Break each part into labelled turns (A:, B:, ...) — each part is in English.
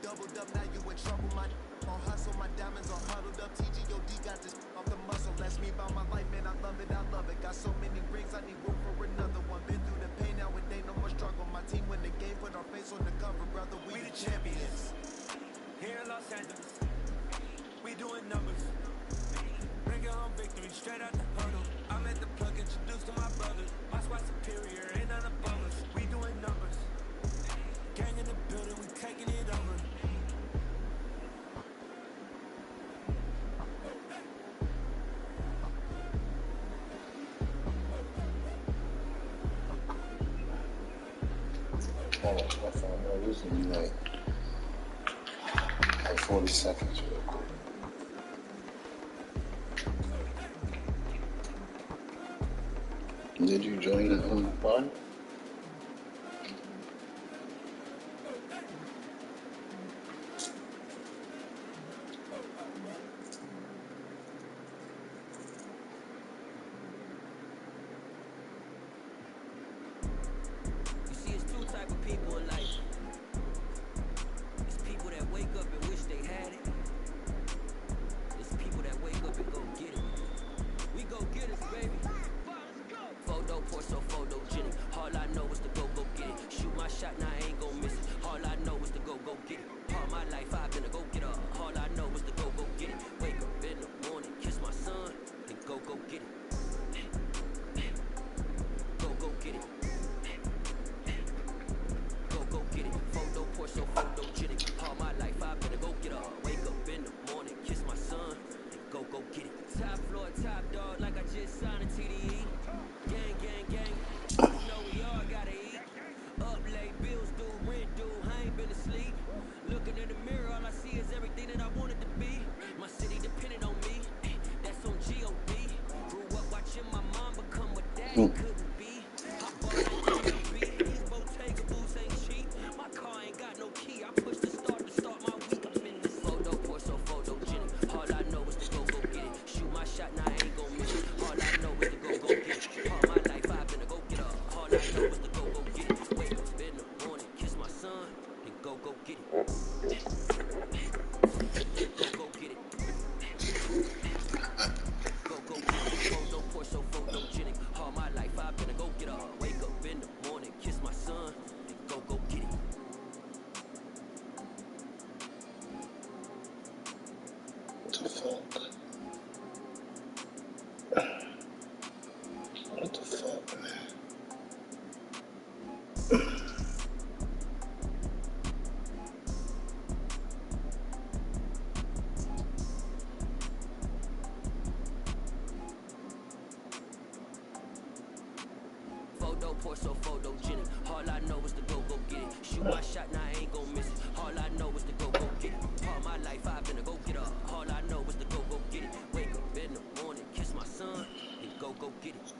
A: doubled up, now you in trouble. My on hustle, my diamonds are huddled up. TGOD got this off the muscle. That's me about my life, man. I love it, I love it. Got so many rings, I need room for another one. Been through the pain, now it ain't no more struggle. My team win the game, put our face on the cover, brother. We the champions.
B: Here in Los Angeles, we doing numbers. Bringing home victory straight out the huddle. I'm at the plug, introduced to my brothers. My squad superior, ain't none above us. We doing numbers. Gang in the building, we taking it over.
C: Oh, my phone, no, this is gonna be like 40 seconds real quick. Did you join the pod? What the fuck, man?
B: So photogenic. All I know is to go get it. Shoot my shot, now I ain't gon' miss it. All I know is to go get it. All my life I've been a go getter. All I know is to go get it. Wake up in the morning, kiss my son, and go get it.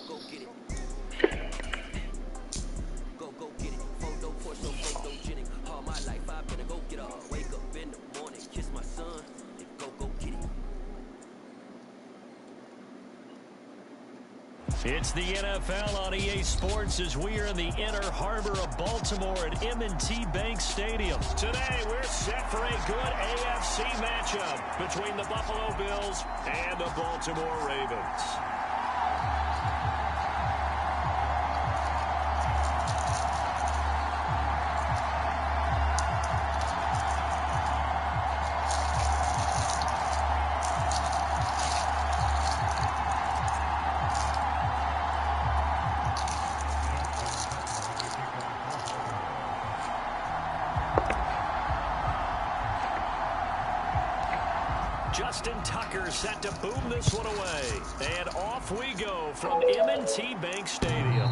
B: Go get it. Go get it. Photo for so photogenic. All my life I've been a go getter. Wake up in the morning, kiss my son, and go get it.
D: It's the NFL on EA Sports as we are in the inner harbor of Baltimore at M&T Bank Stadium. Today, we're set for a good AFC matchup between the Buffalo Bills and the Baltimore Ravens. Justin Tucker set to boom this one away. And off we go from M&T Bank Stadium.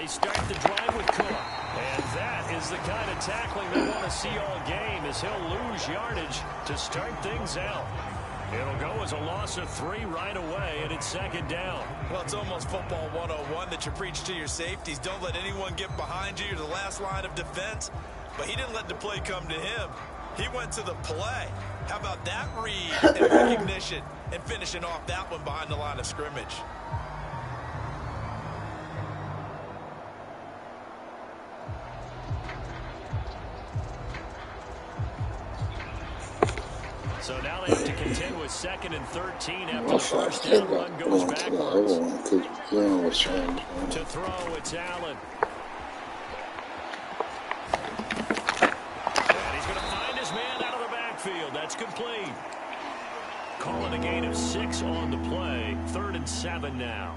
D: they start the drive with Cook. And that is the kind of tackling they want to see all game, as he'll lose yardage to start things out. It'll go as a loss of 3 right away, and it's second down.
E: Well, it's almost football 101 that you preach to your safeties. Don't let anyone get behind you. You're the last line of defense. But he didn't let the play come to him. He went to the play. How about that read and recognition and finishing off that one behind the line of scrimmage?
D: So now they have to contend with 2nd and 13 after the first down run goes backwards. To throw, it's Allen. And he's going to find his man out of the backfield. That's complete. Calling a gain of 6 on the play. 3rd and 7 now.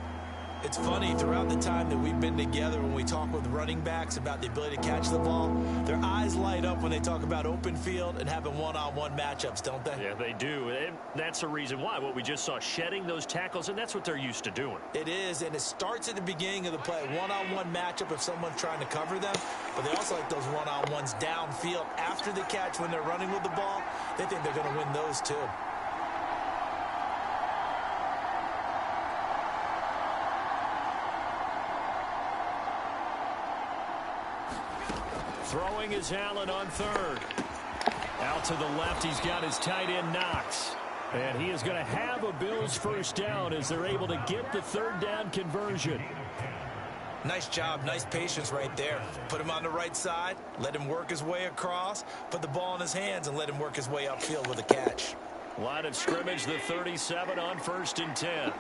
E: It's funny, throughout the time that we've been together, when we talk with running backs about the ability to catch the ball, their eyes light up when they talk about open field and having one-on-one matchups, don't they?
D: Yeah, they do. And that's the reason why. What we just saw, shedding those tackles, and that's what they're used to doing.
E: It is, and it starts at the beginning of the play. One-on-one matchup if someone's trying to cover them, but they also like those one-on-ones downfield after the catch when they're running with the ball. They think they're going to win those too.
D: Throwing is Allen on 3rd. Out to the left, he's got his tight end Knox. And he is going to have a Bills first down as they're able to get the 3rd down conversion.
E: Nice job, nice patience right there. Put him on the right side, let him work his way across, put the ball in his hands, and let him work his way upfield with a catch.
D: Line of scrimmage, the 37 on 1st and 10.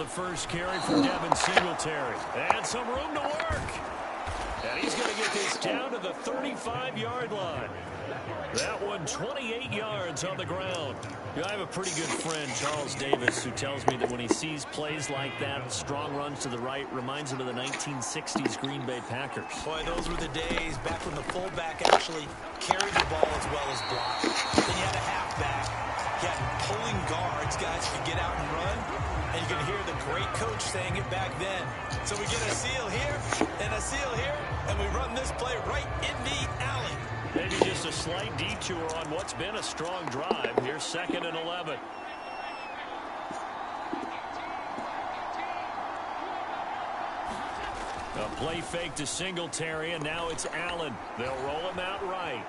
D: First carry for Devin Singletary. And some room to work. And he's going to get this down to the 35-yard line. That one 28 yards on the ground. I have a pretty good friend, Charles Davis, who tells me that when he sees plays like that, strong runs to the right, reminds him of the 1960s Green Bay Packers.
E: Boy, those were the days back when the fullback actually carried the ball as well as blocked. Then you had a halfback. You had pulling guards, guys could get out and run. And you can hear the great coach saying it back then. So we get a seal here and a seal here, and we run this play right in the alley.
D: Maybe just a slight detour on what's been a strong drive. Here's 2nd and 11. A play fake to Singletary, and now it's Allen. They'll roll him out right.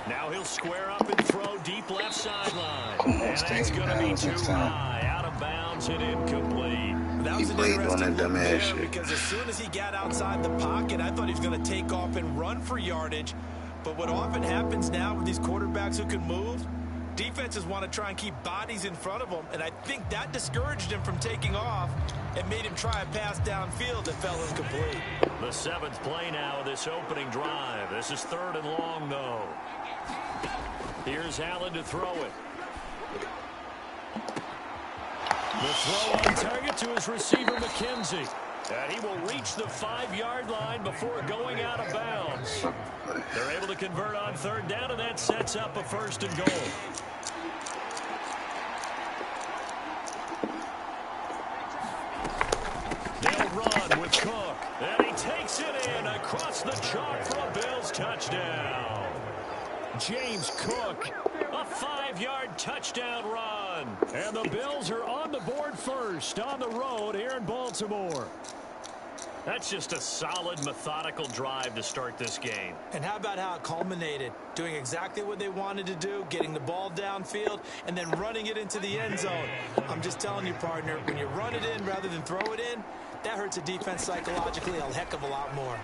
D: Now he'll square up and throw deep left sideline. And that's going to be too high. Out of bounds and incomplete.
E: That was an interesting look there because as soon as he got outside the pocket, I thought he was going to take off and run for yardage. But what often happens now with these quarterbacks who can move, defenses want to try and keep bodies in front of them. And I think that discouraged him from taking off and made him try a pass downfield that fell incomplete.
D: The 7th play now of this opening drive. This is 3rd and long, though. Here's Allen to throw it. The throw on target to his receiver, McKenzie. And he will reach the 5-yard line before going out of bounds. They're able to convert on 3rd down, and that sets up a 1st and goal. They'll run with Cook. And he takes it in across the chalk for a Bills touchdown. James Cook, a 5-yard touchdown run. And the Bills are on the board first on the road here in Baltimore. That's just a solid, methodical drive to start this game.
E: And how about how it culminated? Doing exactly what they wanted to do, getting the ball downfield, and then running it into the end zone. I'm just telling you, partner, when you run it in rather than throw it in, that hurts a defense psychologically a heck of a lot more.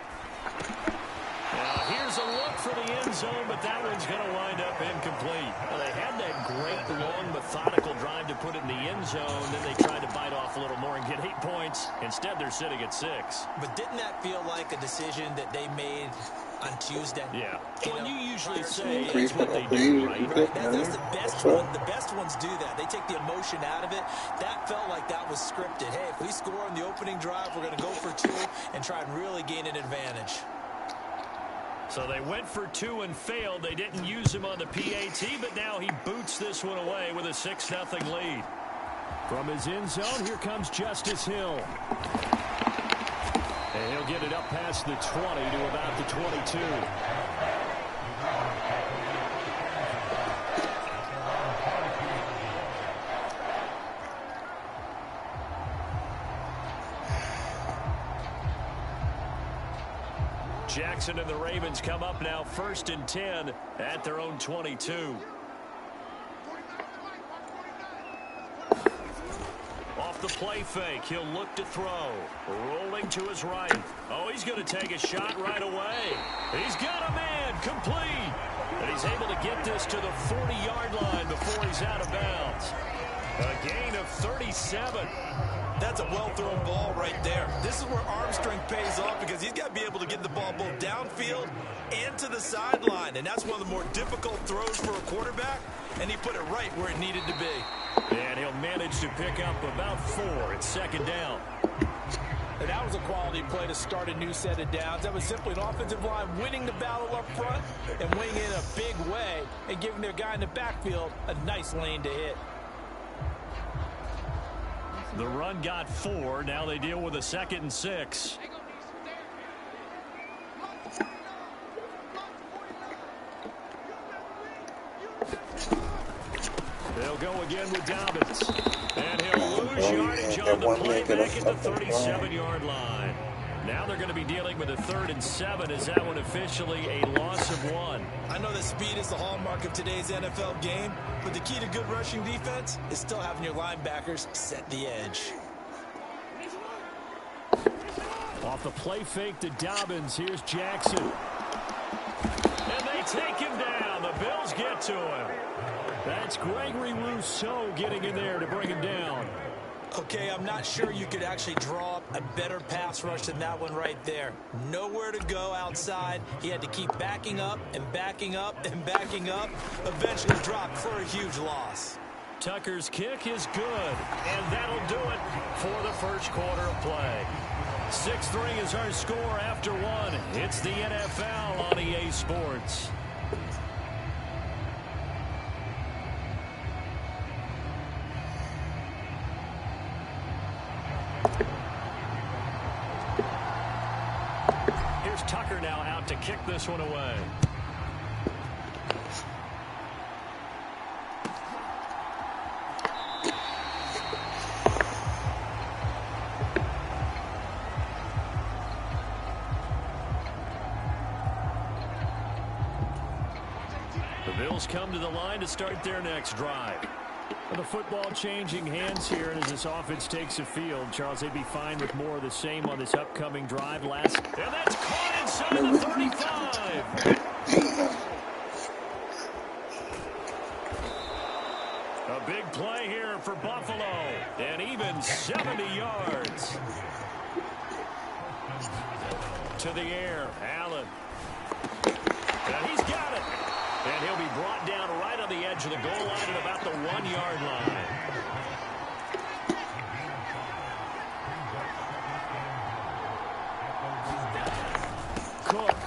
D: Here's a look for the end zone, but that one's going to wind up incomplete. Well, they had that great, long, methodical drive to put it in the end zone. Then they tried to bite off a little more and get 8 points. Instead, they're sitting at 6.
E: But didn't that feel like a decision that they made on Tuesday?
D: Yeah.
E: You
D: usually say that's what they do, right?
E: That's the best one. The best ones do that. They take the emotion out of it. That felt like that was scripted. Hey, if we score on the opening drive, we're going to go for 2 and try and really gain an advantage.
D: So they went for 2 and failed. They didn't use him on the PAT, but now he boots this one away with a 6-0 lead. From his end zone, here comes Justice Hill. And he'll get it up past the 20 to about the 22. Jackson and the Ravens come up now 1st and 10 at their own 22. Off the play fake, he'll look to throw. Rolling to his right. Oh, he's going to take a shot right away. He's got a man, complete. And he's able to get this to the 40-yard line before he's out of bounds. A gain of 37.
E: That's a well-thrown ball right there. This is where arm strength pays off because he's got to be able to get the ball both downfield and to the sideline. And that's one of the more difficult throws for a quarterback. And he put it right where it needed to be.
D: And he'll manage to pick up about 4. It's 2nd down.
E: And that was a quality play to start a new set of downs. That was simply an offensive line winning the battle up front and winning in a big way and giving their guy in the backfield a nice lane to hit.
D: The run got 4. Now they deal with a 2nd and 6. They'll go again with Dobbins. And he'll lose yardage on the play back at the 37-yard line. Now they're going to be dealing with a 3rd and 7. Is that one officially a loss of 1?
E: I know that speed is the hallmark of today's NFL game, but the key to good rushing defense is still having your linebackers set the edge.
D: Off the play fake to Dobbins. Here's Jackson. And they take him down. The Bills get to him. That's Gregory Rousseau getting in there to bring him down.
E: Okay, I'm not sure you could actually draw up a better pass rush than that one right there. Nowhere to go outside. He had to keep backing up and backing up and backing up. Eventually dropped for a huge loss.
D: Tucker's kick is good, and that'll do it for the first quarter of play. 6-3 is our score after 1. It's the NFL on EA Sports. Here's Tucker now out to kick this one away. Bills come to the line to start their next drive. The football changing hands here, and as this offense takes the field, Charles, they'd be fine with more of the same on this upcoming drive. And that's caught inside the 35. A big play here for Buffalo, and even 70 yards. To the air, Allen. And he's got it. And he'll be brought down right on the edge of the goal line at about the 1-yard line. Cook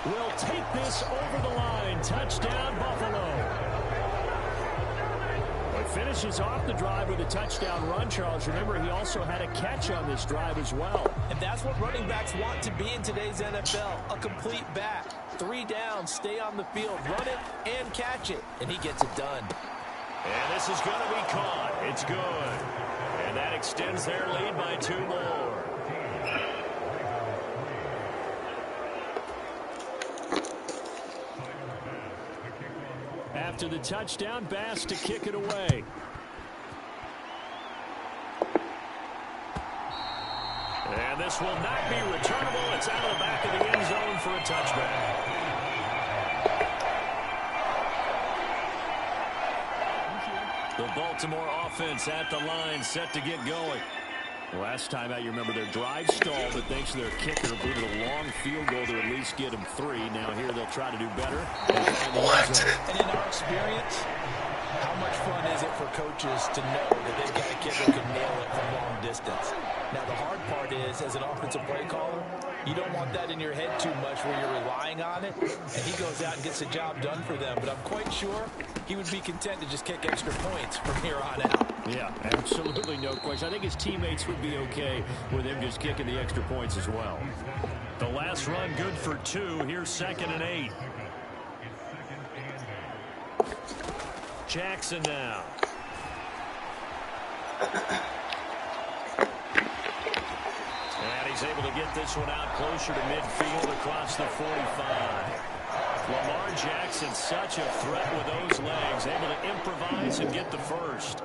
D: will take this over the line. Touchdown, Buffalo. Finishes off the drive with a touchdown run, Charles. Remember, he also had a catch on this drive as well.
E: And that's what running backs want to be in today's NFL, a complete back. 3 downs, stay on the field, run it, and catch it. And he gets it done.
D: And this is going to be caught. It's good. And that extends their lead by 2 more. After the touchdown, Bass to kick it away. And this will not be returnable. It's out of the back of the end zone for a touchback. Baltimore offense at the line, set to get going. Last time out, you remember their drive stalled, but thanks to their kicker, booted a long field goal to at least get them 3. Now here they'll try to do better.
E: And in our experience, how much fun is it for coaches to know that they've got a kicker who can nail it from long distance? Now, the hard part is, as an offensive play caller, you don't want that in your head too much where you're relying on it, and he goes out and gets the job done for them. But I'm quite sure he would be content to just kick extra points from here on out.
D: Yeah, absolutely no question. I think his teammates would be okay with him just kicking the extra points as well. The last run good for 2. Here's 2nd and 8. Jackson now. And he's able to get this one out closer to midfield across the 45. Lamar Jackson, such a threat with those legs, able to improvise and get the first.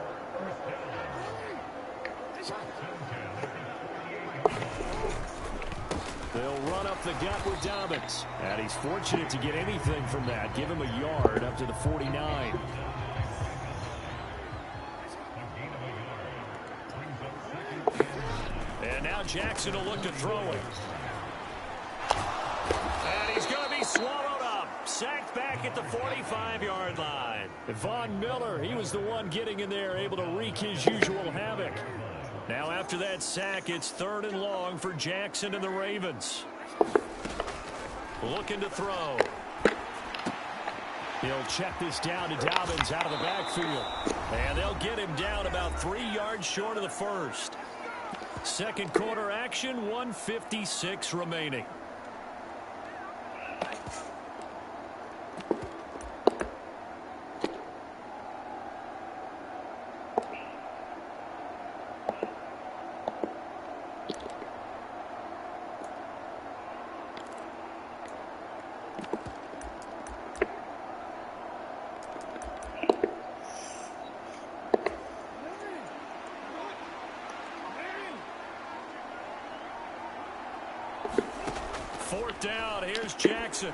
D: They'll run up the gut with Dobbins. And he's fortunate to get anything from that. Give him a yard up to the 49. And now Jackson will look to throw it. And he's going to be swallowed up. Sacked back at the 45-yard line. Von Miller, he was the one getting in there, able to wreak his usual havoc. Now after that sack, it's 3rd and long for Jackson and the Ravens. Looking to throw. He'll check this down to Dobbins out of the backfield. And they'll get him down about 3 yards short of the first. Second quarter action, 1:56 remaining. Fourth down, here's Jackson.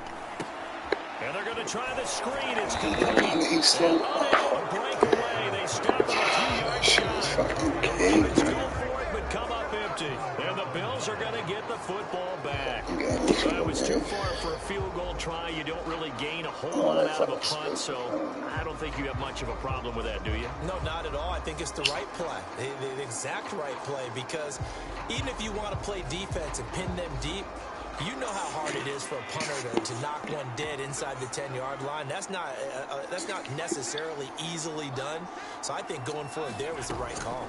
D: And they're going to try the screen. It's complete. Unable to break away. They stop at a 2-yard shot. The Ravens go for it, but come up empty. And the Bills are going to get the football back. So it was too far for a field goal try. You don't really gain a whole lot out of a punt, so I don't think you have much of a problem with that, do you?
E: No, not at all. I think it's the right play, the exact right play, because even if you want to play defense and pin them deep, you know how hard it is for a punter to knock one dead inside the 10-yard line. That's not necessarily easily done. So I think going for it there was the right call.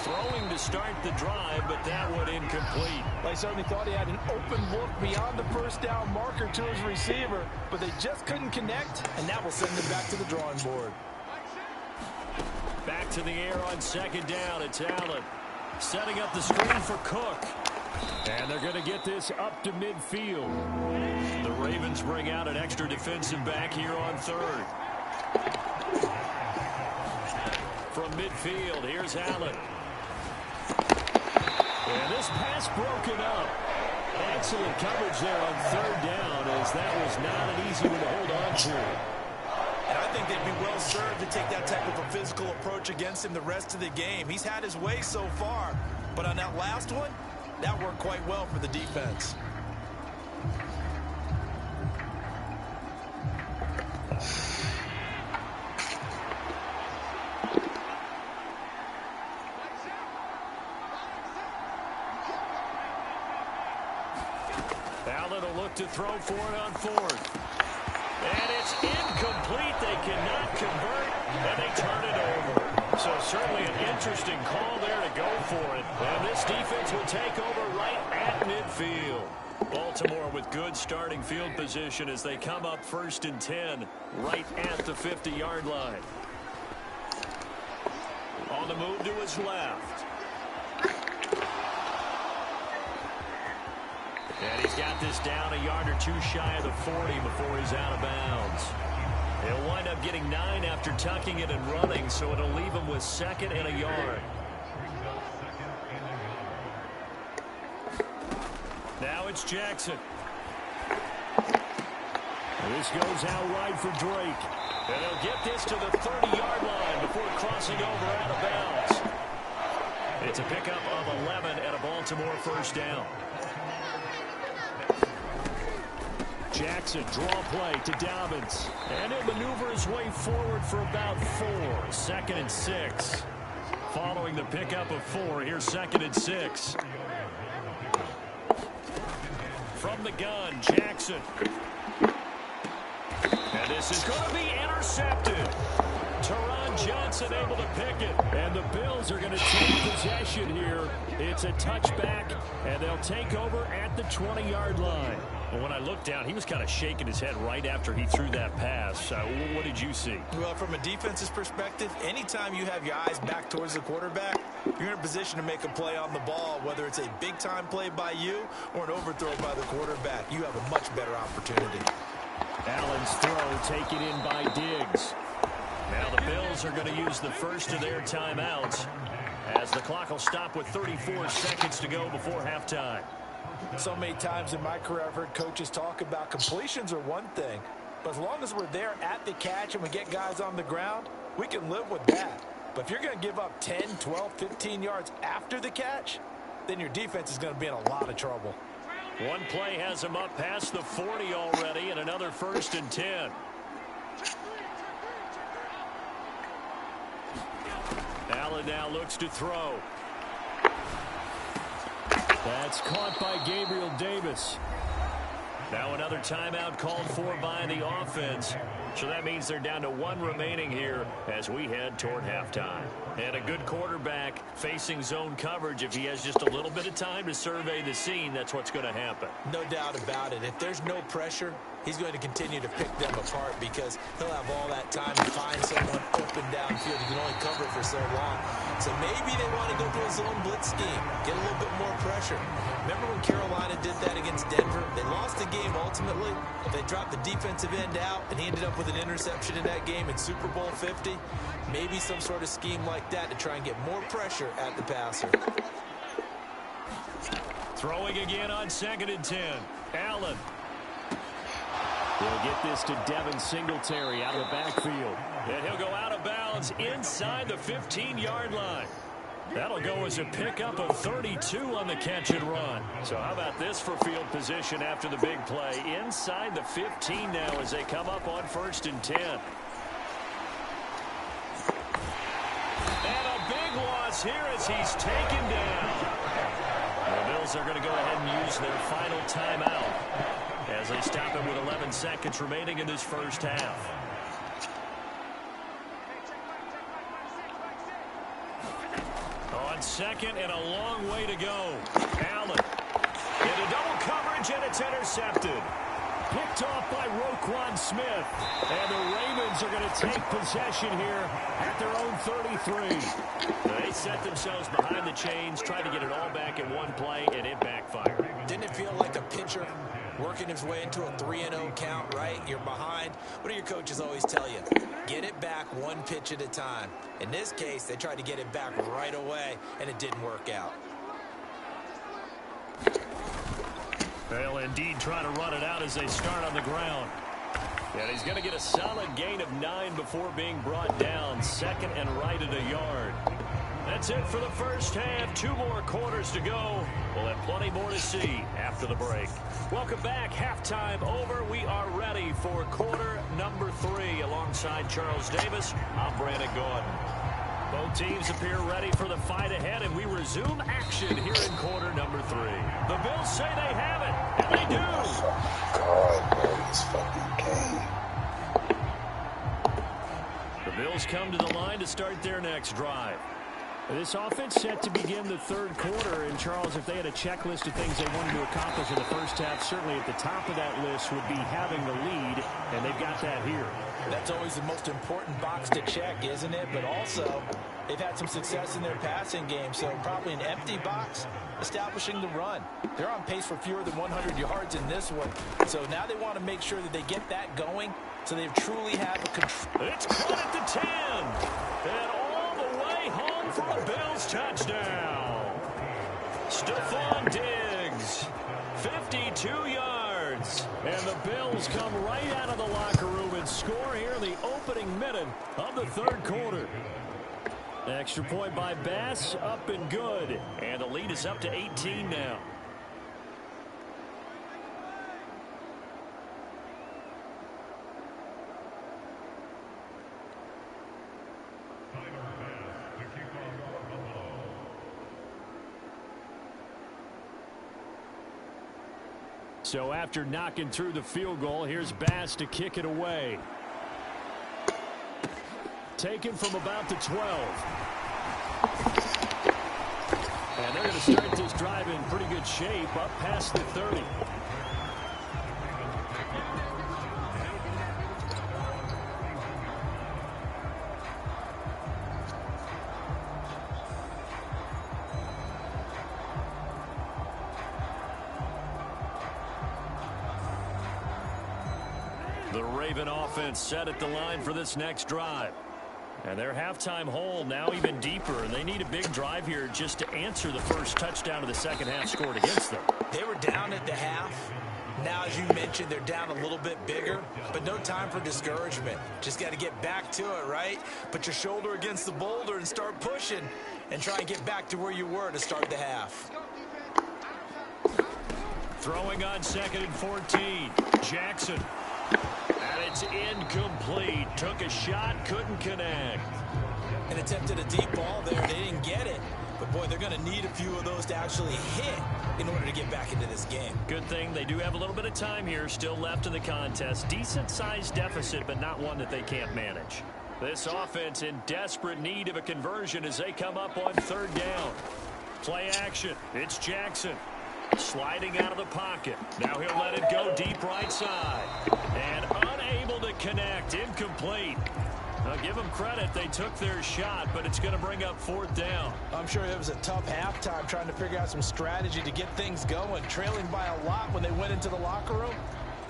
D: Throwing to start the drive, but that one incomplete.
E: I certainly thought he had an open look beyond the first down marker to his receiver, but they just couldn't connect, and that will send them back to the drawing board.
D: Back to the air on 2nd down. It's Allen. Setting up the screen for Cook. And they're going to get this up to midfield. The Ravens bring out an extra defensive back here on 3rd. From midfield, here's Allen. And this pass broken up. Excellent coverage there on 3rd down, as that was not an easy one to hold on to.
E: And I think they'd be well served to take that type of a physical approach against him the rest of the game. He's had his way so far, but on that last one, that worked quite well for the defense.
D: Allen will look to throw for it on 4th. And it's incomplete. They cannot convert, and they turn it over. So certainly an interesting call there to go for it. And this defense will take over right at midfield. Baltimore with good starting field position as they come up 1st and 10 right at the 50-yard line. On the move to his left. And he's got this down a yard or 2 shy of the 40 before he's out of bounds. He'll wind up getting 9 after tucking it and running, so it'll leave him with 2nd and a yard. Now it's Jackson. This goes out wide for Drake. And he'll get this to the 30-yard line before crossing over out of bounds. It's a pickup of 11 and a Baltimore first down. Jackson, draw play to Dobbins. And he'll maneuver his way forward for about 4. 2nd and 6. Following the pickup of 4, here's 2nd and 6. From the gun, Jackson. And this is going to be intercepted. Teron Johnson able to pick it. And the Bills are going to take possession here. It's a touchback, and they'll take over at the 20-yard line. Well, when I looked down, he was kind of shaking his head right after he threw that pass. What did you see?
E: Well, from a defense's perspective, anytime you have your eyes back towards the quarterback, you're in a position to make a play on the ball, whether it's a big-time play by you or an overthrow by the quarterback. You have a much better opportunity.
D: Allen's throw taken in by Diggs. Now the Bills are going to use the first of their timeouts as the clock will stop with 34 seconds to go before halftime.
E: So many times in my career I've heard coaches talk about completions are one thing, but as long as we're there at the catch and we get guys on the ground, we can live with that. But if you're going to give up 10, 12, 15 yards after the catch, then your defense is going to be in a lot of trouble.
D: One play has him up past the 40 already, and another 1st and 10. Allen now looks to throw. That's caught by Gabriel Davis. Now another timeout called for by the offense. So that means they're down to 1 remaining here as we head toward halftime. And a good quarterback facing zone coverage, if he has just a little bit of time to survey the scene, that's what's going to happen.
E: No doubt about it. If there's no pressure, he's going to continue to pick them apart because he'll have all that time to find someone open downfield. He can only cover for so long. So maybe they want to go through a zone blitz scheme, get a little bit more pressure. Remember when Carolina did that against Denver? They lost the game ultimately. They dropped the defensive end out, and he ended up with an interception in that game in Super Bowl 50. Maybe some sort of scheme like that to try and get more pressure at the passer.
D: Throwing again on 2nd and 10. Allen. He'll get this to Devin Singletary out of the backfield. And he'll go out of bounds inside the 15-yard line. That'll go as a pickup of 32 on the catch and run. So how about this for field position after the big play? Inside the 15 now as they come up on 1st and 10. And a big loss here as he's taken down. The Bills are going to go ahead and use their final timeout as they stop him with 11 seconds remaining in this first half. On 2nd and a long way to go. Allen into double coverage, and it's intercepted. Picked off by Roquan Smith. And the Ravens are going to take possession here at their own 33. They set themselves behind the chains, tried to get it all back in one play, and it backfired.
E: Didn't it feel like a pitcher working his way into a 3-0 count, right? You're behind. What do your coaches always tell you? Get it back one pitch at a time. In this case, they tried to get it back right away, and it didn't work out.
D: They'll indeed try to run it out as they start on the ground. And he's going to get a solid gain of 9 before being brought down. 2nd and right at a yard. That's it for the first half. 2 more quarters to go. We'll have plenty more to see after the break. Welcome back. Halftime over. We are ready for quarter number 3. Alongside Charles Davis, I'm Brandon Gordon. Both teams appear ready for the fight ahead, and we resume action here in quarter number 3. The Bills say they have it, and they do.
C: God, bro, this fucking game.
D: The Bills come to the line to start their next drive. This offense set to begin the 3rd quarter, and Charles, if they had a checklist of things they wanted to accomplish in the first half, certainly at the top of that list would be having the lead, and they've got that here.
E: That's always the most important box to check, isn't it? But also, they've had some success in their passing game, so probably an empty box, establishing the run. They're on pace for fewer than 100 yards in this one, so now they want to make sure that they get that going so they truly have a control.
D: It's caught at the 10, and all the way home for a Bills touchdown. Stephon Diggs, 52 yards. yards. And the Bills come right out of the locker room and score here in the opening minute of the third quarter. Extra point by Bass, up and good. And the lead is up to 18 now. So after knocking through the field goal, here's Bass to kick it away. Taken from about the 12. And they're going to start this drive in pretty good shape, up past the 30. The Raven offense set at the line for this next drive. And their halftime hole now even deeper, and they need a big drive here just to answer the first touchdown of the second half scored against them.
E: They were down at the half. Now, as you mentioned, they're down a little bit bigger, but no time for discouragement. Just got to get back to it, right? Put your shoulder against the boulder and start pushing and try and get back to where you were to start the half.
D: Throwing on 2nd and 14. Jackson. And it's incomplete. Took a shot, couldn't connect.
E: And attempted a deep ball there. They didn't get it. But, boy, they're going to need a few of those to actually hit in order to get back into this game.
D: Good thing they do have a little bit of time here still left in the contest. Decent-sized deficit, but not one that they can't manage. This offense in desperate need of a conversion as they come up on 3rd down. Play action. It's Jackson. Sliding out of the pocket. Now he'll let it go deep right side. And unable to connect. Incomplete. Now give them credit. They took their shot, but it's going to bring up 4th down.
E: I'm sure it was a tough halftime trying to figure out some strategy to get things going. Trailing by a lot when they went into the locker room.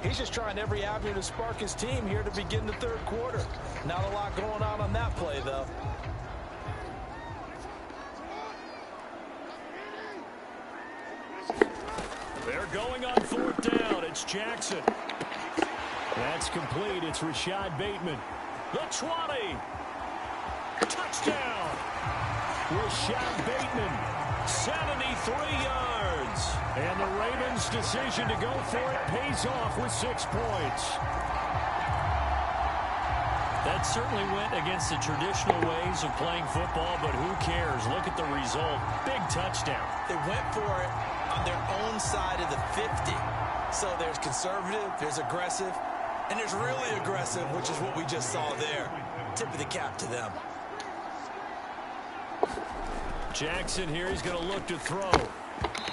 E: He's just trying every avenue to spark his team here to begin the 3rd quarter. Not a lot going on that play, though.
D: They're going on 4th down. It's Jackson. That's complete. It's Rashad Bateman. The 20. Touchdown. Rashad Bateman. 73 yards. And the Ravens' decision to go for it pays off with 6 points. That certainly went against the traditional ways of playing football, but who cares? Look at the result. Big touchdown.
E: They went for it on their own side of the 50. So there's conservative, there's aggressive, and there's really aggressive, which is what we just saw there. Tip of the cap to them.
D: Jackson here, he's going to look to throw.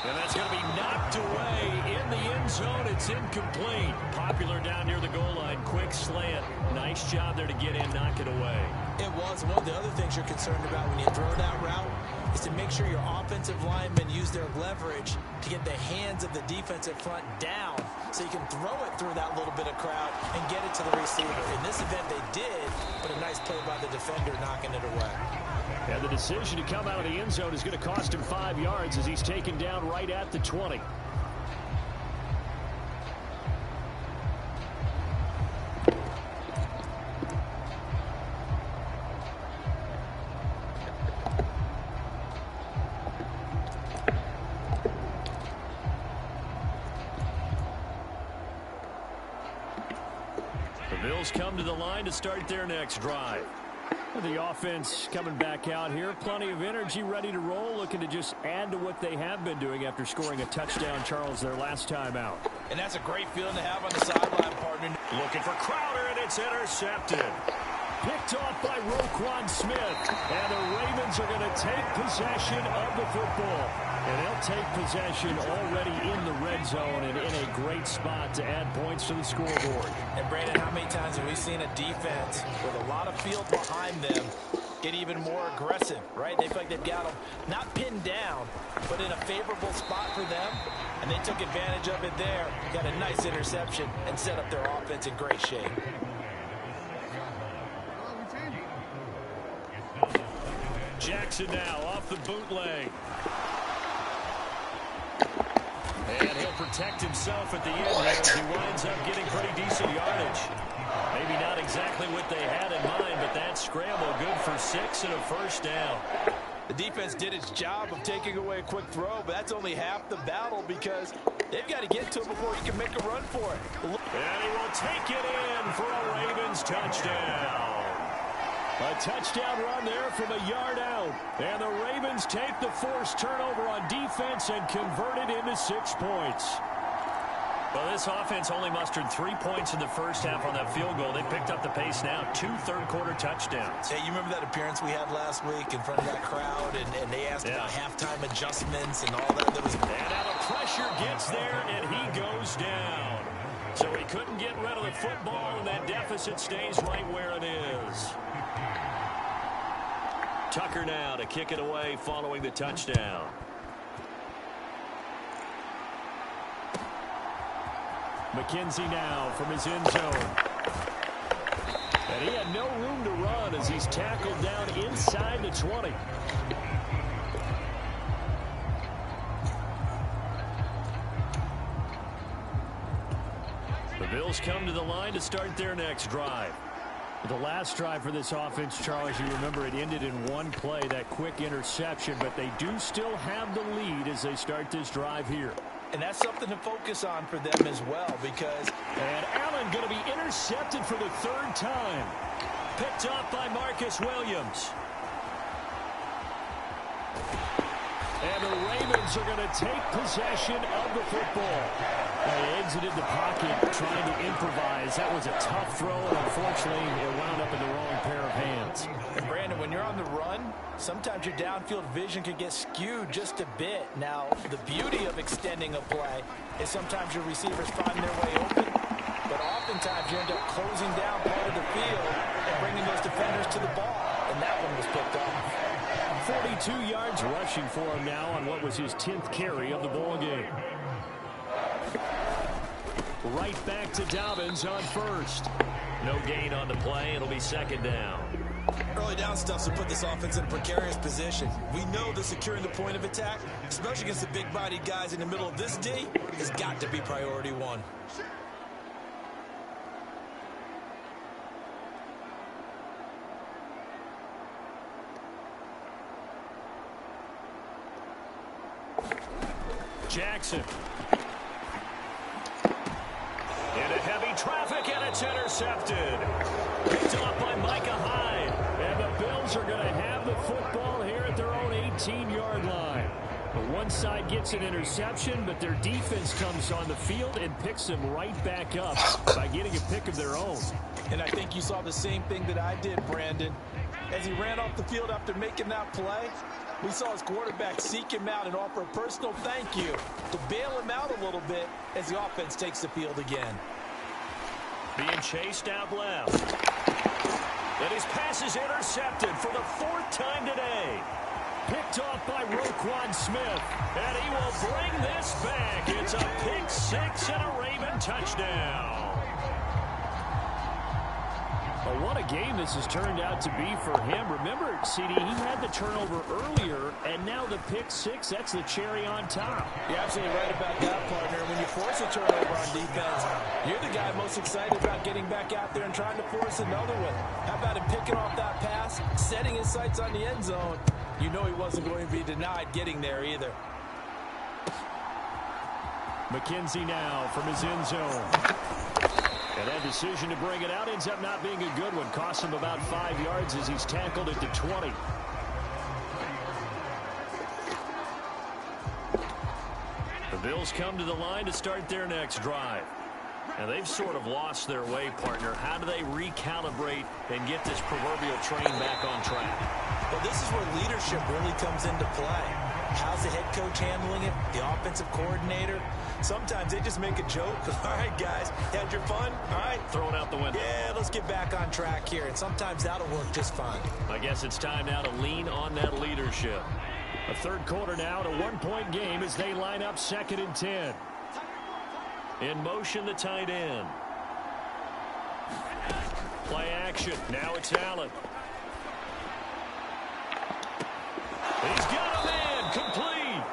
D: And that's going to be knocked away in the end zone. It's incomplete. Popular down near the goal line. Quick slant. Nice job there to get in, knock it away.
E: It was. One of the other things you're concerned about when you throw that route is to make sure your offensive linemen use their leverage to get the hands of the defensive front down so you can throw it through that little bit of crowd and get it to the receiver. In this event, they did, but a nice play by the defender knocking it away.
D: And the decision to come out of the end zone is going to cost him 5 yards as he's taken down right at the 20. The Bills come to the line to start their next drive. The offense coming back out here. Plenty of energy, ready to roll, looking to just add to what they have been doing after scoring a touchdown, Charles, their last time out.
E: And that's a great feeling to have on the sideline, partner.
D: Looking for Crowder, and it's intercepted. Picked off by Roquan Smith. And the Ravens are going to take possession of the football. And they'll take possession already in the red zone and in a great spot to add points to the scoreboard.
E: And, Brandon, how many times have we seen a defense with a lot of field behind them get even more aggressive, right? They feel like they've got them not pinned down, but in a favorable spot for them. And they took advantage of it there. Got a nice interception and set up their offense in great shape. Jackson now off the bootleg.
D: And he'll protect himself at the end there as he winds up getting pretty decent yardage. Maybe not exactly what they had in mind, but that scramble good for 6 and a first down.
E: The defense did its job of taking away a quick throw, but that's only half the battle because they've got to get to it before he can make a run for it.
D: And he will take it in for a Ravens touchdown. A touchdown run there from a yard out. And the Ravens take the forced turnover on defense and convert it into 6 points. Well, this offense only mustered 3 points in the first half on that field goal. They picked up the pace now. 2 third-quarter touchdowns.
E: Hey, you remember that appearance we had last week in front of that crowd, and they asked about halftime adjustments and all that?
D: And now the pressure gets there, and he goes down. So he couldn't get rid of the football, and that deficit stays right where it is. Tucker now to kick it away following the touchdown. McKenzie now from his end zone. And he had no room to run as he's tackled down inside the 20. The Bills come to the line to start their next drive. The last drive for this offense, Charles, you remember it ended in one play, that quick interception, but they do still have the lead as they start this drive here.
E: And that's something to focus on for them as well because...
D: And Allen going to be intercepted for the 3rd time. Picked up by Marcus Williams. And the Ravens are going to take possession of the football. They exited the pocket trying to improvise. That was a tough throw, and unfortunately, it wound up in the wrong pair of hands.
E: And Brandon, when you're on the run, sometimes your downfield vision can get skewed just a bit. Now, the beauty of extending a play is sometimes your receivers find their way open, but oftentimes you end up closing down part of the field and bringing those defenders to the ball, and that one was picked off.
D: 42 yards rushing for him now on what was his 10th carry of the ball game. Right back to Dobbins on first. No gain on the play. It'll be 2nd down.
E: Early down stuff will put this offense in a precarious position. We know that securing the point of attack, especially against the big-bodied guys in the middle of this D, has got to be priority 1.
D: Jackson. Into heavy traffic, and it's intercepted. Picked up by Micah Hyde. And the Bills are going to have the football here at their own 18-yard line. But one side gets an interception, but their defense comes on the field and picks them right back up by getting a pick of their own.
E: And I think you saw the same thing that I did, Brandon. As he ran off the field after making that play, we saw his quarterback seek him out and offer a personal thank you to bail him out a little bit as the offense takes the field again.
D: Being chased out left. And his pass is intercepted for the 4th time today. Picked off by Roquan Smith. And he will bring this back. It's a pick 6 and a Raven touchdown. Well, what a game this has turned out to be for him. Remember, CD, he had the turnover earlier, and now the pick 6, that's the cherry on top.
E: You're absolutely right about that, partner. When you force a turnover on defense, you're the guy most excited about getting back out there and trying to force another one. How about him picking off that pass, setting his sights on the end zone? You know he wasn't going to be denied getting there either.
D: McKenzie now from his end zone. And that decision to bring it out ends up not being a good one. Costs him about 5 yards as he's tackled at the 20. The Bills come to the line to start their next drive. And they've sort of lost their way, partner. How do they recalibrate and get this proverbial train back on track?
E: Well, this is where leadership really comes into play. How's the head coach handling it? The offensive coordinator? Sometimes they just make a joke. All right, guys, had your fun? All right.
D: Throw it out the window.
E: Yeah, let's get back on track here. And sometimes that'll work just fine.
D: I guess it's time now to lean on that leadership. A 3rd quarter now, a 1-point game as they line up 2nd and 10. In motion, the tight end. Play action. Now it's Allen. He's got a man complete.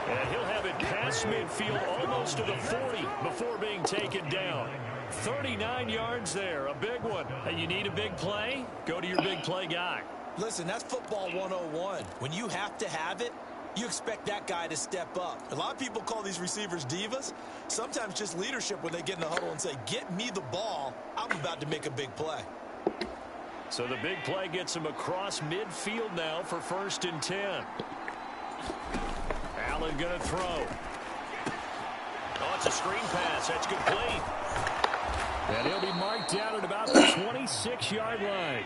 D: And he'll have it pass across midfield, almost to the 40 before being taken down. 39 yards there, a big one. And you need a big play? Go to your big play guy.
E: Listen, that's football 101. When you have to have it, you expect that guy to step up. A lot of people call these receivers divas. Sometimes just leadership when they get in the huddle and say, get me the ball. I'm about to make a big play.
D: So the big play gets him across midfield now for 1st and 10. Allen going to throw. Oh, it's a screen pass. That's complete. And he'll be marked down at about the 26-yard line.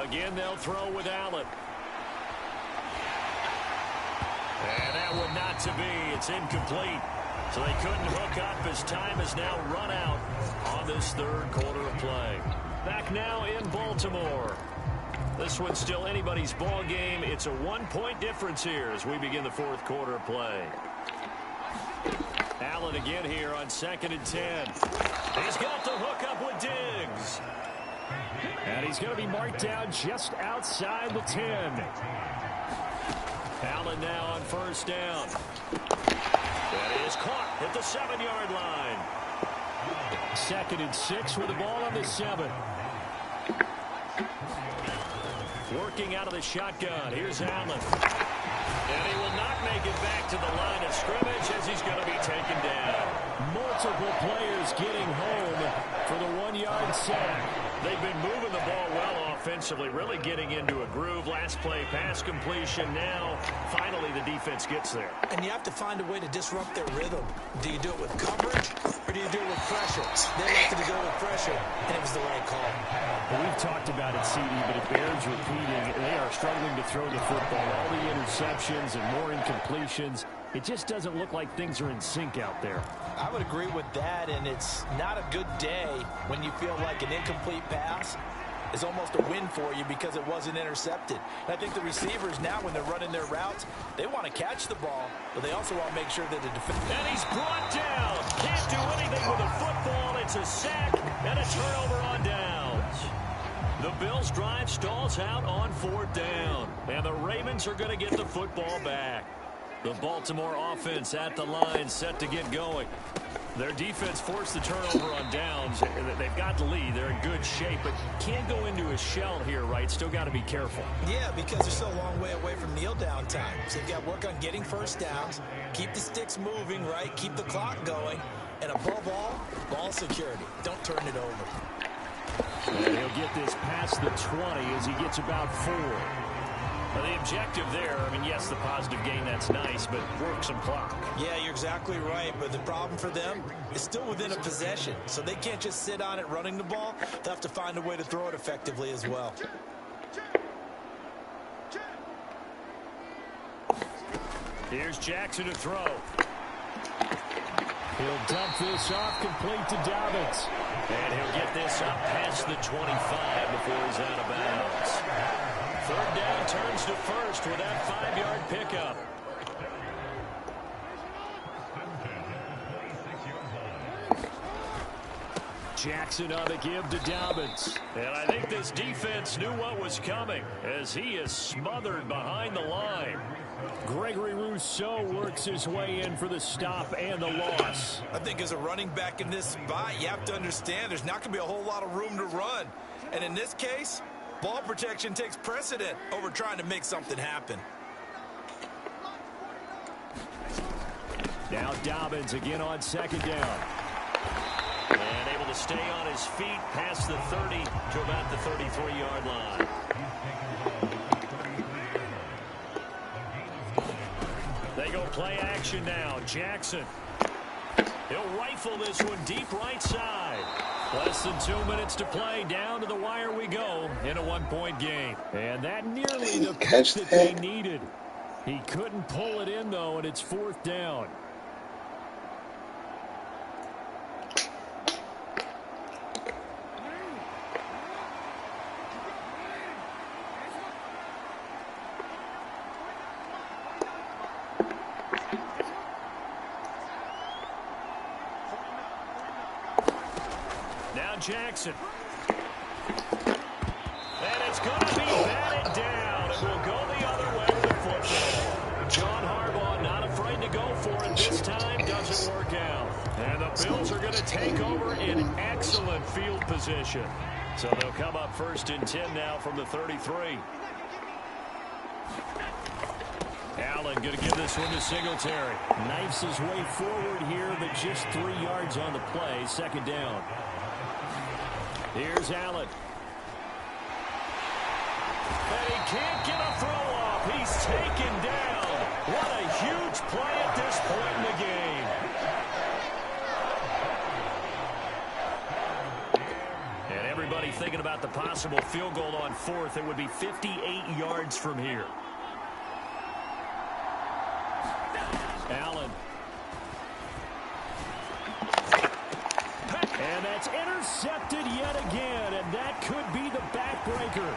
D: Again, they'll throw with Allen. And that one not to be. It's incomplete. So they couldn't hook up as time has now run out on this 3rd quarter of play. Back now in Baltimore. This one's still anybody's ball game. It's a 1-point difference here as we begin the 4th quarter of play. Allen again here on 2nd and 10. He's got the hook up with Diggs. And he's going to be marked down just outside the 10. Allen now on 1st down. That is caught at the 7-yard line. 2nd and 6 with the ball on the 7. Working out of the shotgun. Here's Allen. And he will not make it back to the line of scrimmage as he's going to be taken down. Multiple players getting home for the 1-yard sack. They've been moving the ball well offensively, really getting into a groove. Last play, pass completion. Now, finally, the defense gets there.
E: And you have to find a way to disrupt their rhythm. Do you do it with coverage, or do you do it with pressure? They elected to go with pressure, and it was the right call.
D: Well, we've talked about it, CD, but it bears repeating. They are struggling to throw the football. All the interceptions and more incompletions. It just doesn't look like things are in sync out there.
E: I would agree with that, and it's not a good day when you feel like an incomplete pass is almost a win for you because it wasn't intercepted. And I think the receivers now, when they're running their routes, they want to catch the ball, but they also want to make sure that the defense...
D: And he's brought down. Can't do anything with a football. It's a sack and a turnover on downs. The Bills' drive stalls out on 4th down, and the Ravens are going to get the football back. The Baltimore offense at the line, set to get going. Their defense forced the turnover on downs. They've got the lead. They're in good shape, but can't go into a shell here, right? Still got to be careful.
E: Yeah, because they're still a long way away from kneel down time. So they've got to work on getting 1st downs, keep the sticks moving, right? Keep the clock going. And above all, ball security. Don't turn it over.
D: And he'll get this past the 20 as he gets about 4. Well, the objective there, I mean, yes, the positive gain, that's nice, but work some clock.
E: Yeah, you're exactly right, but the problem for them is still within a possession, so they can't just sit on it running the ball. They'll have to find a way to throw it effectively as well.
D: Here's Jackson to throw. He'll dump this off, complete to Dobbins. And he'll get this up past the 25 before he's out of bounds. 3rd down turns to 1st with that 5-yard pickup. Jackson on the give to Dobbins. And I think this defense knew what was coming as he is smothered behind the line. Gregory Rousseau works his way in for the stop and the loss.
E: I think as a running back in this spot, you have to understand there's not going to be a whole lot of room to run. And in this case, ball protection takes precedent over trying to make something happen.
D: Now Dobbins again on 2nd down. And able to stay on his feet past the 30 to about the 33-yard line. They go play action now. Jackson. He'll rifle this one deep right side. Less than 2 minutes to play. Down to the wire we go in a 1-point game. And that nearly the pitch that they needed. He couldn't pull it in, though, and it's 4th down. Jackson. And it's going to be batted down. It will go the other way with the football. John Harbaugh not afraid to go for it this time. Doesn't work out. And the Bills are going to take over in excellent field position. So they'll come up 1st and 10 now from the 33. Allen going to give this one to Singletary.
F: Knifes his way forward here, but just 3 yards on the play. 2nd down.
D: Here's Allen. And he can't get a throw off. He's taken down. What a huge play at this point in the game. And everybody thinking about the possible field goal on 4th. It would be 58 yards from here. Allen. And that's intercepted yet again, and that could be the backbreaker.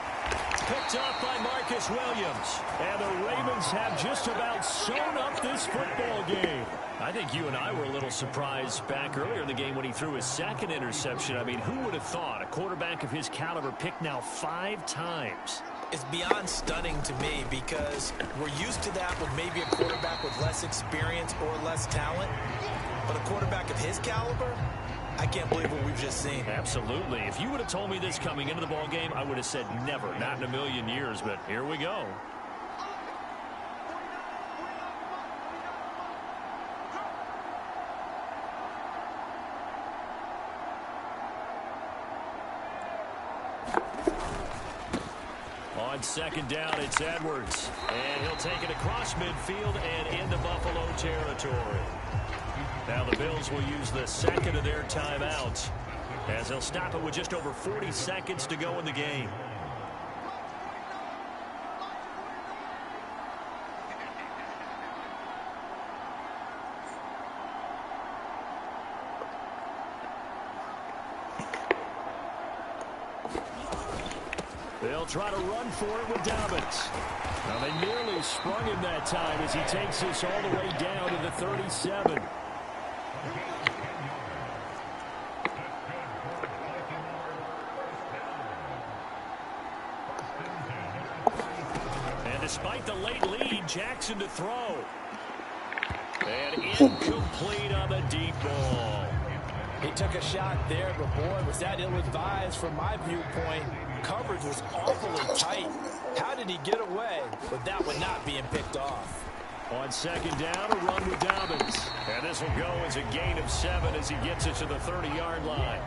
D: Picked off by Marcus Williams. And the Ravens have just about sewn up this football game. I think you and I were a little surprised back earlier in the game when he threw his 2nd interception. I mean, who would have thought a quarterback of his caliber picked now 5 times?
E: It's beyond stunning to me because we're used to that with maybe a quarterback with less experience or less talent. But a quarterback of his caliber, I can't believe what we've just seen.
D: Absolutely. If you would have told me this coming into the ball game, I would have said never, not in a million years. But here we go. On 2nd down, it's Edwards. And he'll take it across midfield and into Buffalo territory. Now the Bills will use the 2nd of their timeouts as they'll stop it with just over 40 seconds to go in the game. They'll try to run for it with Dobbins. Now they nearly sprung him that time as he takes this all the way down to the 37. And despite the late lead, Jackson to throw. And incomplete on the deep ball.
E: He took a shot there, but boy, was that ill-advised from my viewpoint. Coverage was awfully tight. How did he get away with that one not being picked off?
D: On 2nd down, a run with Dobbins. And this will go as a gain of 7 as he gets it to the 30-yard line.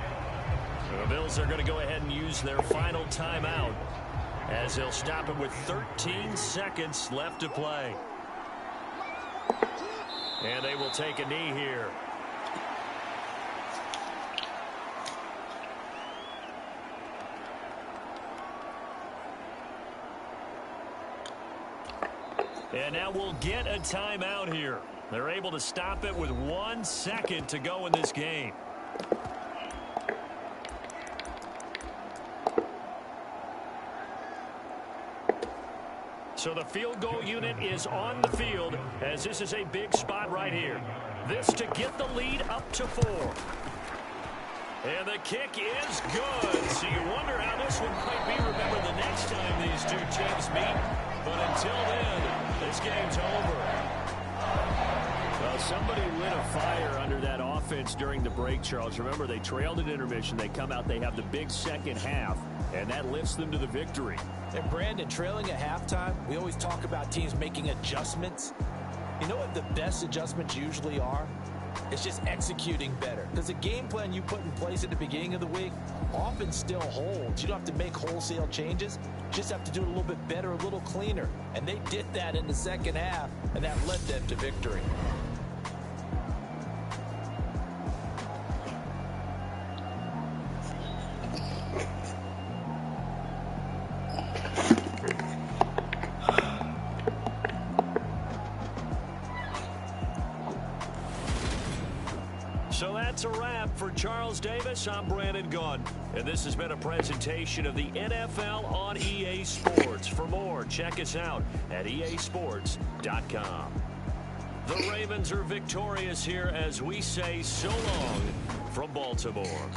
D: The Bills are going to go ahead and use their final timeout as they'll stop it with 13 seconds left to play. And they will take a knee here. And now we'll get a timeout here. They're able to stop it with 1 second to go in this game. So the field goal unit is on the field as this is a big spot right here. This to get the lead up to 4. And the kick is good. So you wonder how this one might be remembered the next time these two teams meet. But until then, this game's over. Well, somebody lit a fire under that offense during the break, Charles. Remember, they trailed at intermission. They come out, they have the big second half, and that lifts them to the victory.
E: And Brandon, trailing at halftime, we always talk about teams making adjustments. You know what the best adjustments usually are? It's just executing better. Because the game plan you put in place at the beginning of the week often still holds. You don't have to make wholesale changes. You just have to do it a little bit better, a little cleaner. And they did that in the second half, and that led them to victory.
D: So that's a wrap for Charles Davis. I'm Brandon Gunn, and this has been a presentation of the NFL on EA Sports. For more, check us out at easports.com. The Ravens are victorious here as we say so long from Baltimore.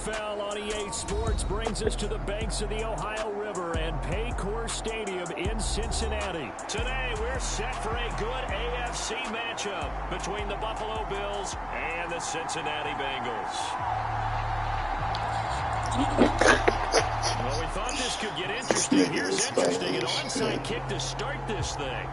D: NFL on EA Sports brings us to the banks of the Ohio River and Paycor Stadium in Cincinnati. Today, we're set for a good AFC matchup between the Buffalo Bills and the Cincinnati Bengals. Well, we thought this could get interesting. Here's interesting. An onside kick to start this thing.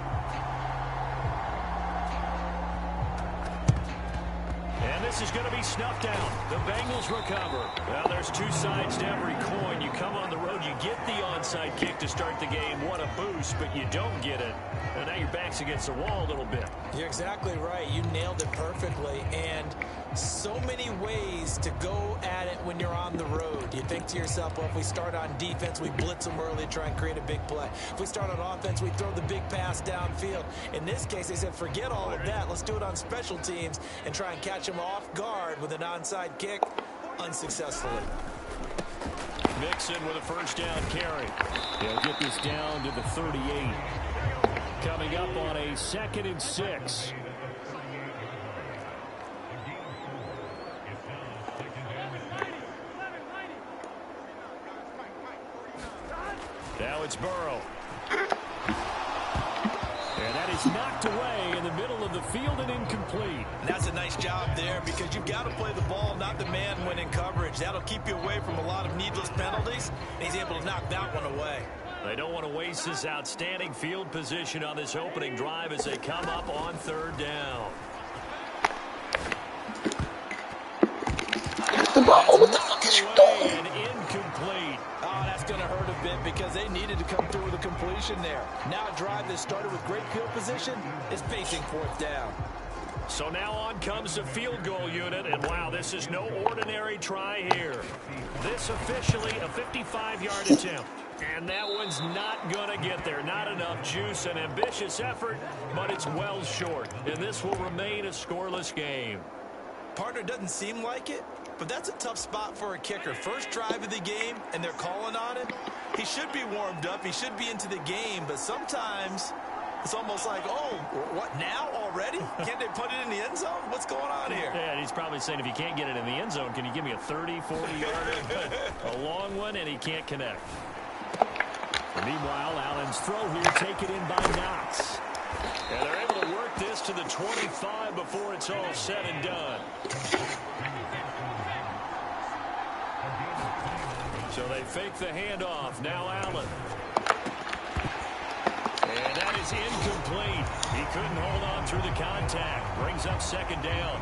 D: And this is going to be snuffed out. The Bengals recover. Well, there's two sides to every coin. You come on the road, you get the onside kick to start the game. What a boost, but you don't get it. And now your back's against the wall a little bit.
E: You're exactly right. You nailed it perfectly. And so many ways to go at it when you're on the road. You think to yourself, well, if we start on defense, we blitz them early, try and create a big play. If we start on offense, we throw the big pass downfield. In this case, they said, forget all of that. Let's do it on special teams and try and catch them off guard with an onside kick unsuccessfully.
D: Mixon with a first down carry. They'll get this down to the 38. Coming up on a 2nd and 6. Now it's Burrow. And that is knocked away in the middle of the field and incomplete.
E: And that's a nice job there because you've got to play the ball, not the man when in coverage. That'll keep you away from a lot of needless penalties. And he's able to knock that one away.
D: They don't want to waste this outstanding field position on this opening drive as they come up on 3rd down.
C: The ball, what the fuck is you doing?
D: And incomplete.
E: Oh, that's going to hurt a bit because they needed to come through with a completion there. Now a drive that started with great field position is facing 4th down.
D: So now on comes the field goal unit, and wow, this is no ordinary try here. This officially a 55-yard attempt. And that one's not going to get there. Not enough juice, an ambitious effort, but it's well short. And this will remain a scoreless game.
E: Partner, doesn't seem like it, but that's a tough spot for a kicker. First drive of the game, and they're calling on him. He should be warmed up. He should be into the game, but sometimes it's almost like, oh, what, now already? Can't they put it in the end zone? What's going on here?
D: Yeah, and he's probably saying, if you can't get it in the end zone, can you give me a 30, 40-yarder? A long one, and he can't connect. Meanwhile, Allen's throw here taken in by Knox. And they're able to work this to the 25 before it's all said and done. So they fake the handoff. Now Allen. And that is incomplete. He couldn't hold on through the contact. Brings up 2nd down.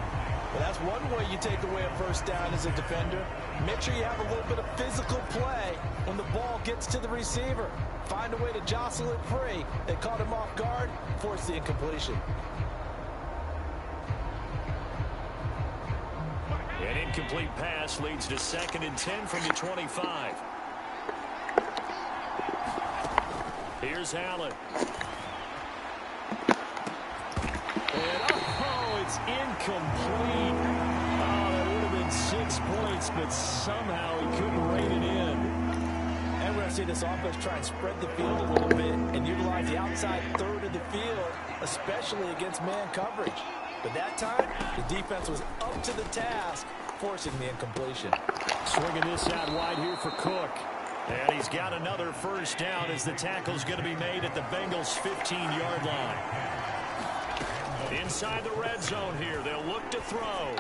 E: Well, that's one way you take away a first down as a defender. Make sure you have a little bit of physical play when the ball gets to the receiver. Find a way to jostle it free. They caught him off guard, forced the incompletion.
D: An incomplete pass leads to 2nd and 10 from the 25. Here's Allen. And it's incomplete. Oh, that would have been 6 points, but somehow he couldn't rein it in.
E: And we're going to see this offense try and spread the field a little bit and utilize the outside third of the field, especially against man coverage. But that time, the defense was up to the task, forcing the incompletion.
D: Swinging this out wide here for Cook. And he's got another first down as the tackle's going to be made at the Bengals' 15-yard line. Inside the red zone here, they'll look to throw.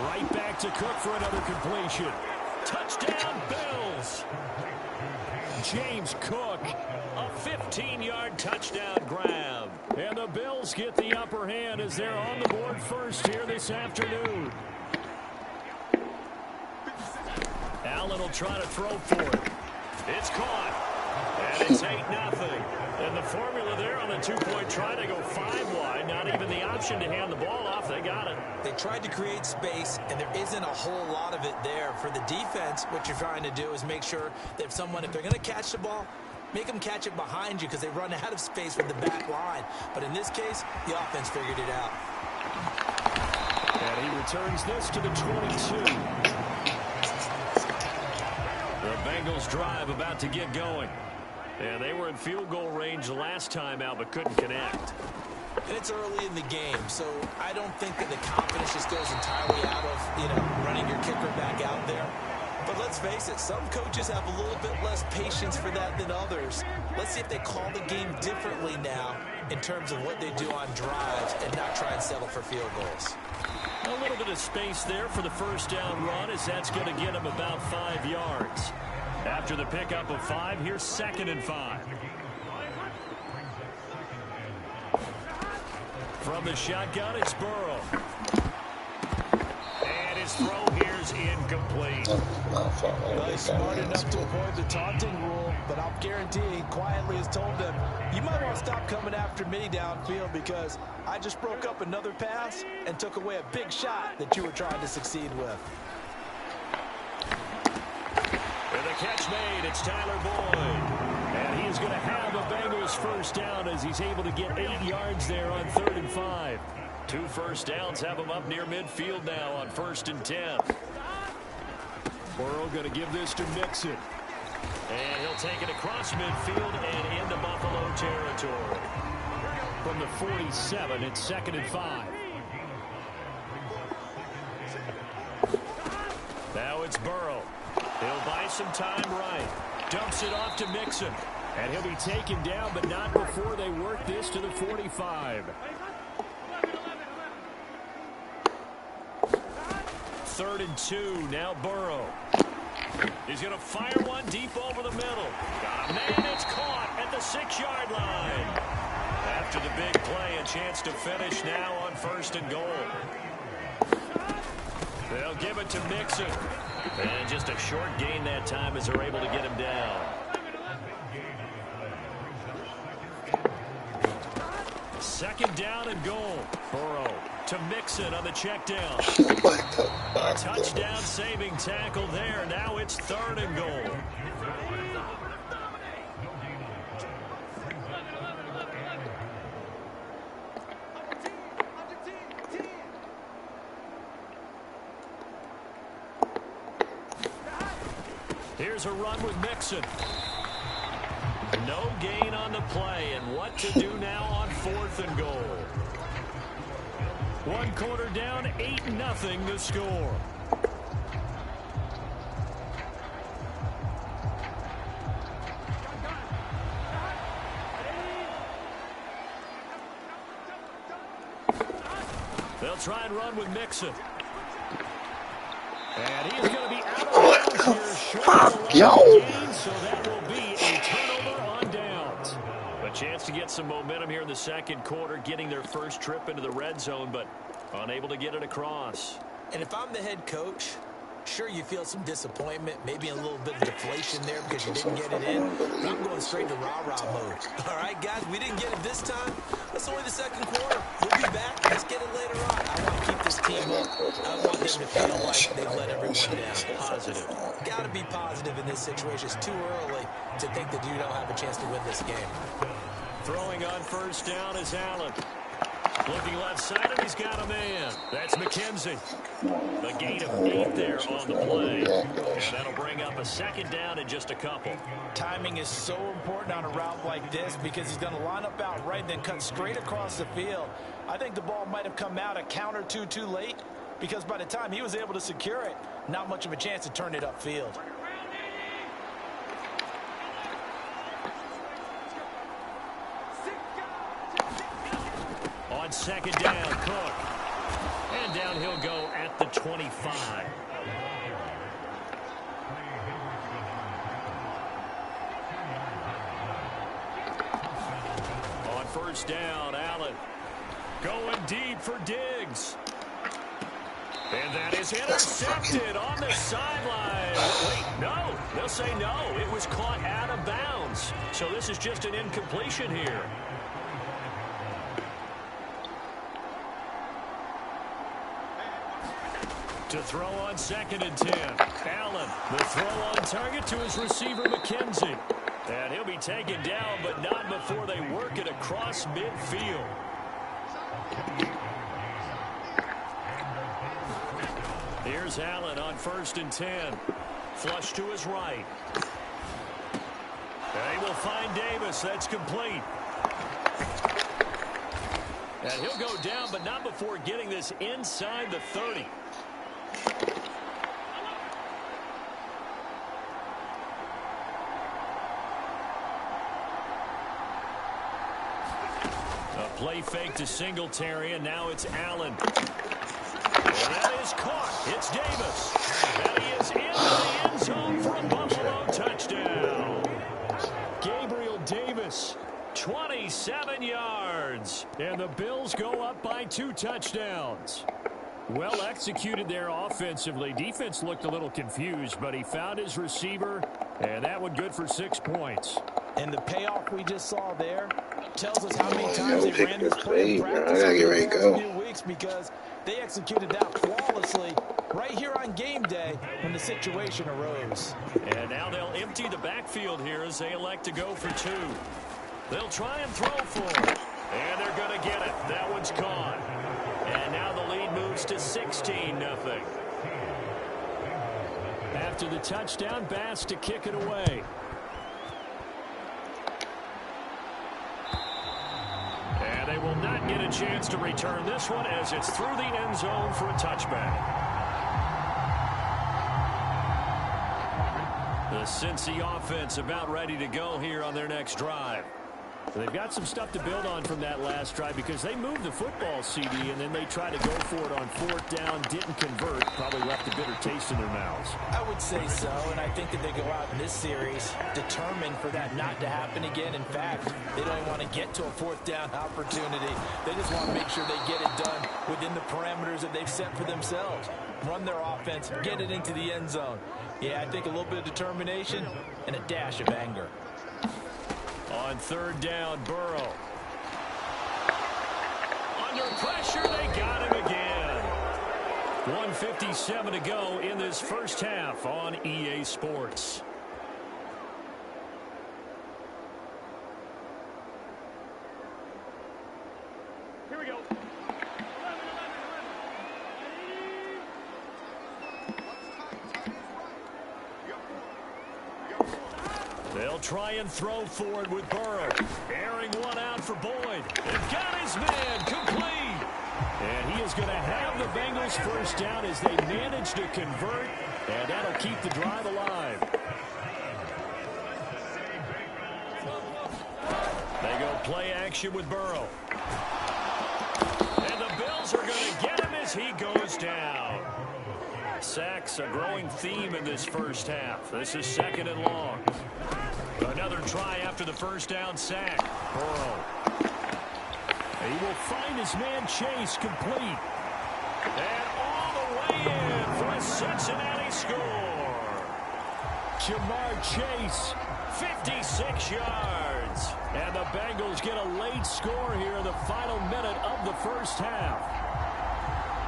D: Right back to Cook for another completion. Touchdown, Bills! James Cook, a 15-yard touchdown grab. And the Bills get the upper hand as they're on the board first here this afternoon. Allen will try to throw for it. It's caught. And it's 8-0. And the formula there on the 2-point try to go 5 wide. Not even the option to hand the ball off. They got it.
E: They tried to create space, and there isn't a whole lot of it there. For the defense, what you're trying to do is make sure that if they're going to catch the ball, make them catch it behind you because they run out of space with the back line. But in this case, the offense figured it out.
D: And he returns this to the 22. The Bengals drive about to get going. And they were in field goal range the last time out but couldn't connect.
E: And it's early in the game, so I don't think that the confidence just goes entirely out of, running your kicker back out there. But let's face it, some coaches have a little bit less patience for that than others. Let's see if they call the game differently now in terms of what they do on drives and not try and settle for field goals.
D: A little bit of space there for the first down run, as that's going to get him about 5 yards. After the pickup of 5, here's 2nd and 5. From the shotgun, it's Burrow. And his throw here's incomplete.
E: Well, he's smart enough to avoid the taunting rule, but I'll guarantee he quietly has told them, you might want to stop coming after me downfield because I just broke up another pass and took away a big shot that you were trying to succeed with.
D: And the catch made, it's Tyler Boyd. And he's going to have a Bengals first down as he's able to get 8 yards there on 3rd and 5. 2 first downs have him up near midfield now on 1st and 10. Burrow going to give this to Mixon. And he'll take it across midfield and into Buffalo territory. From the 47, it's 2nd and 5. Now it's Burrow. He'll buy some time right. Dumps it off to Mixon. And he'll be taken down, but not before they work this to the 45. 3rd and 2, now Burrow. He's going to fire one deep over the middle. Got a man, it's caught at the 6-yard line. After the big play, a chance to finish now on 1st and goal. They'll give it to Mixon. And just a short gain that time as they're able to get him down. 2nd down and goal. Burrow to Mixon on the check down. Touchdown saving tackle there. Now it's 3rd and goal. Here's a run with Mixon. No gain on the play, and what to do now on 4th and goal. 1 quarter down, 8-0 the score. They'll try and run with Mixon. And he's going to be out of bounds here, short of the gain, so that will be a turnover on downs. A chance to get some momentum here in the 2nd quarter, getting their first trip into the red zone, but unable to get it across.
E: And if I'm the head coach, sure, you feel some disappointment, maybe a little bit of deflation there because you didn't get it in. But I'm going straight to rah-rah mode. All right, guys, we didn't get it this time. That's only the 2nd quarter. We'll be back. Let's get it later on. I want to keep this team up. I want them to feel like they've let everyone down. Positive. Got to be positive in this situation. It's too early to think that you don't have a chance to win this game.
D: Throwing on 1st down is Allen. Looking left side, and he's got a man. That's McKenzie. The gain of 8 there on the play. And that'll bring up a 2nd down in just a couple.
E: Timing is so important on a route like this because he's going to line up out right and then cut straight across the field. I think the ball might have come out a count or two too late because by the time he was able to secure it, not much of a chance to turn it upfield.
D: On 2nd down, Cook. And down he'll go at the 25. On 1st down, Allen going deep for Diggs. And that is intercepted on the sideline. Wait, no. They'll say no. It was caught out of bounds. So this is just an incompletion here. To throw on 2nd and 10. Allen, the throw on target to his receiver, McKenzie. And he'll be taken down, but not before they work it across midfield. Here's Allen on 1st and 10. Flush to his right. They will find Davis. That's complete. And he'll go down, but not before getting this inside the 30. A play fake to Singletary, and now it's Allen. And that is caught. It's Davis. And he is into the end zone for a Buffalo touchdown. Gabriel Davis, 27 yards. And the Bills go up by 2 touchdowns. Well executed there offensively. Defense looked a little confused, but he found his receiver, and that one good for 6 points.
E: And the payoff we just saw there tells us how many times they ran this play in practice
C: I gotta get
E: over
C: ready
E: the
C: to
E: last
C: go.
E: few weeks, because they executed that flawlessly right here on game day when the situation arose.
D: And now they'll empty the backfield here as they elect to go for 2. They'll try and throw for it. And they're going to get it. That one's caught. And now the lead moves to 16-0. After the touchdown, Bass to kick it away. And they will not get a chance to return this one as it's through the end zone for a touchback. The Cincy offense about ready to go here on their next drive. They've got some stuff to build on from that last drive because they moved the football, CD, and then they tried to go for it on 4th down, didn't convert, probably left a bitter taste in their mouths.
E: I would say so, and I think that they go out in this series determined for that not to happen again. In fact, they don't even want to get to a 4th down opportunity. They just want to make sure they get it done within the parameters that they've set for themselves. Run their offense, get it into the end zone. Yeah, I think a little bit of determination and a dash of anger.
D: On 3rd down, Burrow. Under pressure, they got him again. 1:57 to go in this first half on EA Sports. Here we go. They'll try and throw for it with Burrow. Airing one out for Boyd. They've got his man complete. And he is going to have the Bengals first down as they manage to convert. And that'll keep the drive alive. They go play action with Burrow. And the Bills are going to get him as he goes down. Sacks a growing theme in this first half. This is 2nd and long. Another try after the first down sack. Burrow. He will find his man Chase complete. And all the way in for a Cincinnati score. Jamar Chase, 56 yards. And the Bengals get a late score here in the final minute of the first half.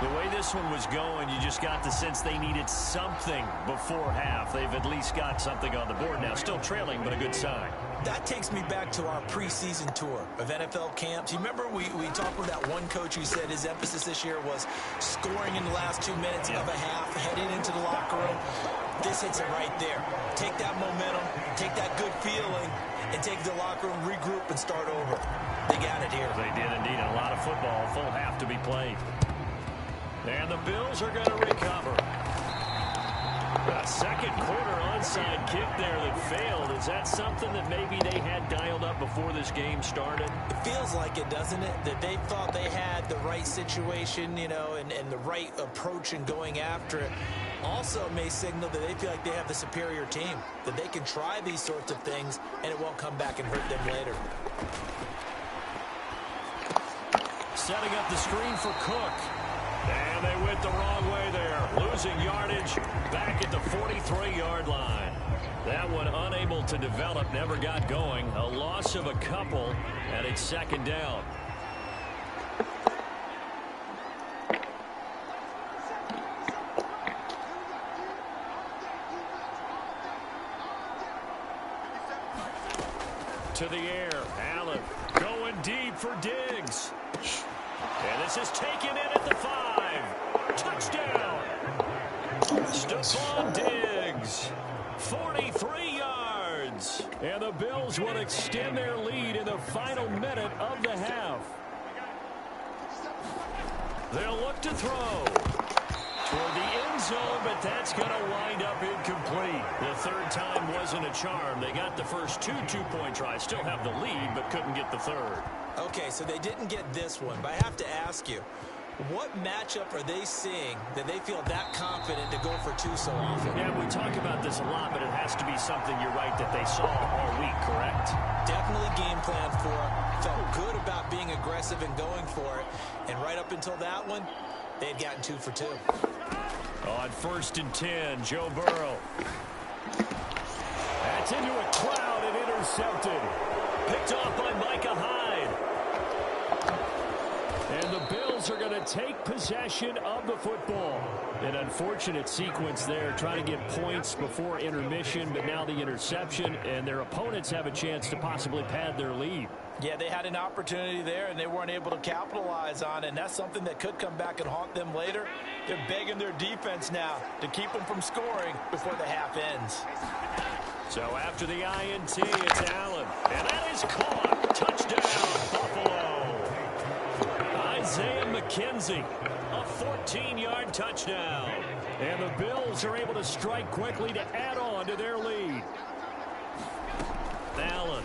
D: The way this one was going, you just got the sense they needed something before half. They've at least got something on the board now. Still trailing, but a good sign.
E: That takes me back to our preseason tour of NFL camps. You remember we talked with that one coach who said his emphasis this year was scoring in the last 2 minutes of a half, heading into the locker room. This hits it right there. Take that momentum, take that good feeling, and take the locker room, regroup, and start over. They got it here.
D: They did indeed. A lot of football, full half to be played. And the Bills are going to recover. A second quarter onside kick there that failed. Is that something that maybe they had dialed up before this game started?
E: It feels like it, doesn't it? That they thought they had the right situation, you know, and the right approach in going after it. Also may signal that they feel like they have the superior team, that they can try these sorts of things and it won't come back and hurt them later.
D: Setting up the screen for Cook. And they went the wrong way there. Losing yardage back at the 43-yard line. That one unable to develop, never got going. A loss of a couple, and it's 2nd down. To the air, Allen going deep for Diggs. And this is taken in at the 5. Touchdown. Stephon Diggs. 43 yards. And the Bills will extend their lead in the final minute of the half. They'll look to throw toward the end zone, but that's going to wind up incomplete. The third time wasn't a charm. They got the first two-point tries, still have the lead, but couldn't get the third.
E: Okay, so they didn't get this one, but I have to ask you, what matchup are they seeing that they feel that confident to go for two so often?
D: Yeah, we talk about this a lot, but it has to be something, you're right, that they saw all week, correct?
E: Definitely game plan for it. Felt good about being aggressive and going for it. And right up until that one, they've gotten 2 for 2.
D: On 1st and 10, Joe Burrow. That's into a cloud and intercepted. Picked off by Micah Hyde. And the Bills are going to take possession of the football. An unfortunate sequence there, trying to get points before intermission, but now the interception, and their opponents have a chance to possibly pad their lead.
E: Yeah, they had an opportunity there, and they weren't able to capitalize on it, and that's something that could come back and haunt them later. They're begging their defense now to keep them from scoring before the half ends.
D: So after the INT, it's Allen, and that is caught. Touchdown, Buffalo. Isaiah McKenzie, a 14-yard touchdown. And the Bills are able to strike quickly to add on to their lead. Allen.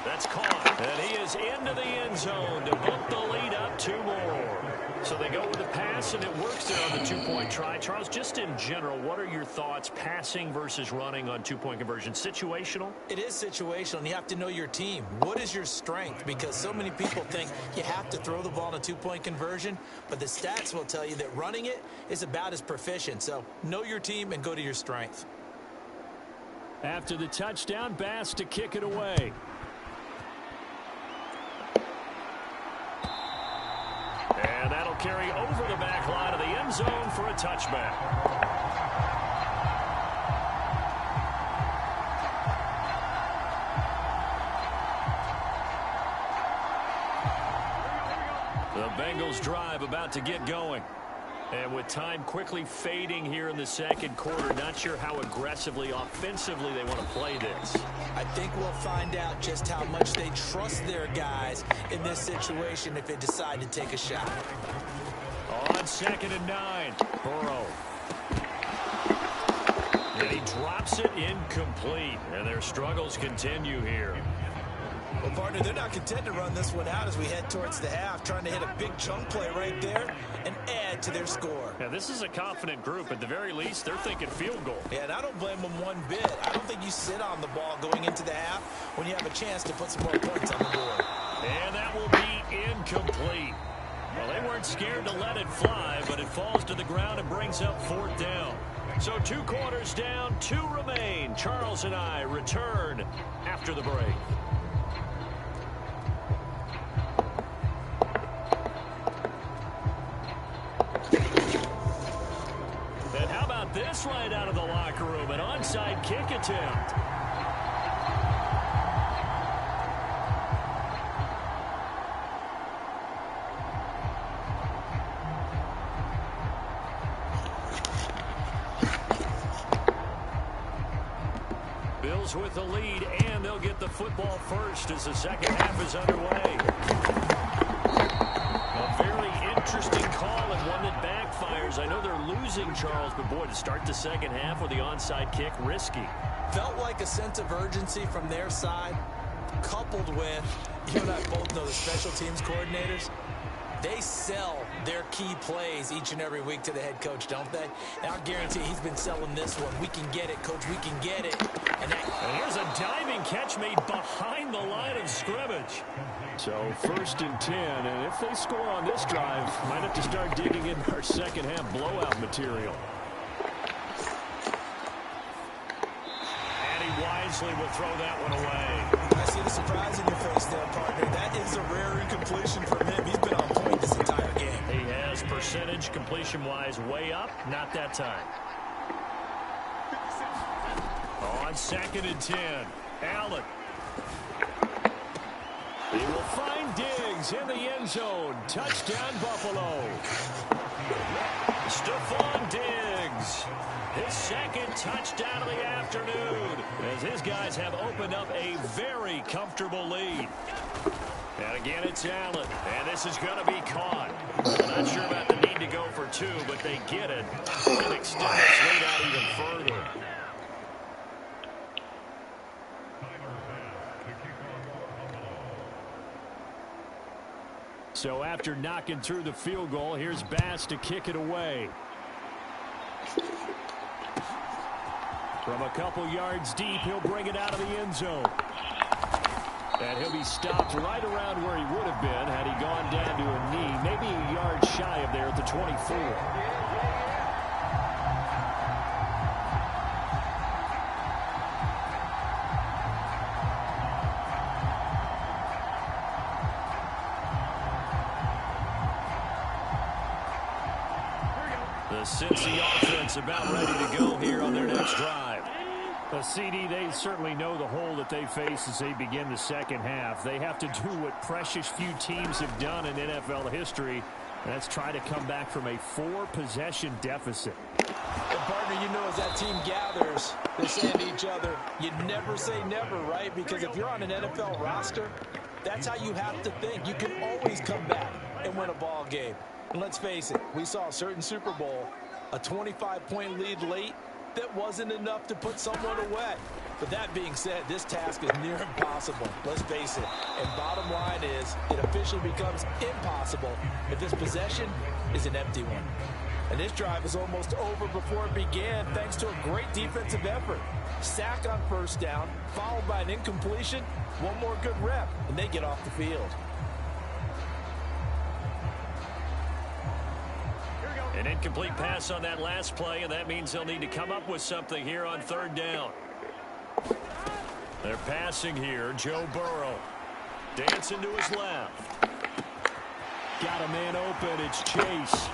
D: That's caught. And he is into the end zone to bump the lead up 2 more. So they go with the pass, and it works there on the 2-point try. Charles, just in general, what are your thoughts passing versus running on 2-point conversion? Situational?
E: It is situational, and you have to know your team. What is your strength? Because so many people think you have to throw the ball in a 2-point conversion, but the stats will tell you that running it is about as proficient. So know your team and go to your strength.
D: After the touchdown, Bass to kick it away. And that'll carry over the back line of the end zone for a touchback. The Bengals drive about to get going. And with time quickly fading here in the second quarter, not sure how aggressively, offensively they want to play this.
E: I think we'll find out just how much they trust their guys in this situation if they decide to take a shot.
D: On 2nd and 9, Burrow. And he drops it incomplete. And their struggles continue here.
E: Well, partner, they're not content to run this one out as we head towards the half, trying to hit a big chunk play right there and add to their score.
D: Yeah, this is a confident group. At the very least, they're thinking field goal.
E: Yeah, and I don't blame them one bit. I don't think you sit on the ball going into the half when you have a chance to put some more points on the board.
D: And that will be incomplete. Well, they weren't scared to let it fly, but it falls to the ground and brings up 4th down. So 2 quarters down, 2 remain. Charles and I return after the break. And how about this right out of the locker room? An onside kick attempt. Bills with the lead, and they'll get the football first as the second half is underway. A very interesting call and one that backfires. I know they're losing, Charles, but boy, to start the second half with the onside kick, risky.
E: Felt like a sense of urgency from their side, coupled with, you and I both know the special teams coordinators, they sell their key plays each and every week to the head coach, don't they? And I guarantee he's been selling this one. We can get it, coach, we can get it. And
D: here's a diving catch made behind the line of scrimmage. So 1st and 10, and if they score on this drive, might have to start digging in our second half blowout material. And he wisely will throw that one away.
E: I see the surprise in your face there, partner. That is a rare incompletion from him. He's been on point this entire game.
D: He has percentage completion-wise way up, not that time. On 2nd and 10, Allen. He will find Diggs in the end zone. Touchdown, Buffalo. Stephon Diggs. His second touchdown of the afternoon, as his guys have opened up a very comfortable lead. And again, it's Allen, and this is going to be caught. Not sure about the need to go for two, but they get it and extend this lead out even further.
F: So after knocking through the field goal, here's Bass to kick it away. From a couple yards deep, he'll bring it out of the end zone. And he'll be stopped right around where he would have been had he gone down to a knee, maybe a yard shy of there at the 24.
D: The Cincy offense about ready to go here on their next drive.
F: The CD, they certainly know the hole that they face as they begin the second half. They have to do what precious few teams have done in NFL history, and that's try to come back from a 4-possession deficit.
E: And partner, you know, as that team gathers, they're saying to each other, you never say never, right? Because if you're on an NFL roster, that's how you have to think. You can always come back and win a ball game. And let's face it, we saw a certain Super Bowl, a 25-point lead late, that wasn't enough to put someone away. But that being said, this task is near impossible. Let's face it. And bottom line is, it officially becomes impossible if this possession is an empty one. And this drive is almost over before it began, thanks to a great defensive effort. Sack on first down, followed by an incompletion, one more good rep, and they get off the field.
D: An incomplete pass on that last play, and that means they'll need to come up with something here on third down. They're passing here. Joe Burrow dancing to his left.
F: Got a man open. It's Chase.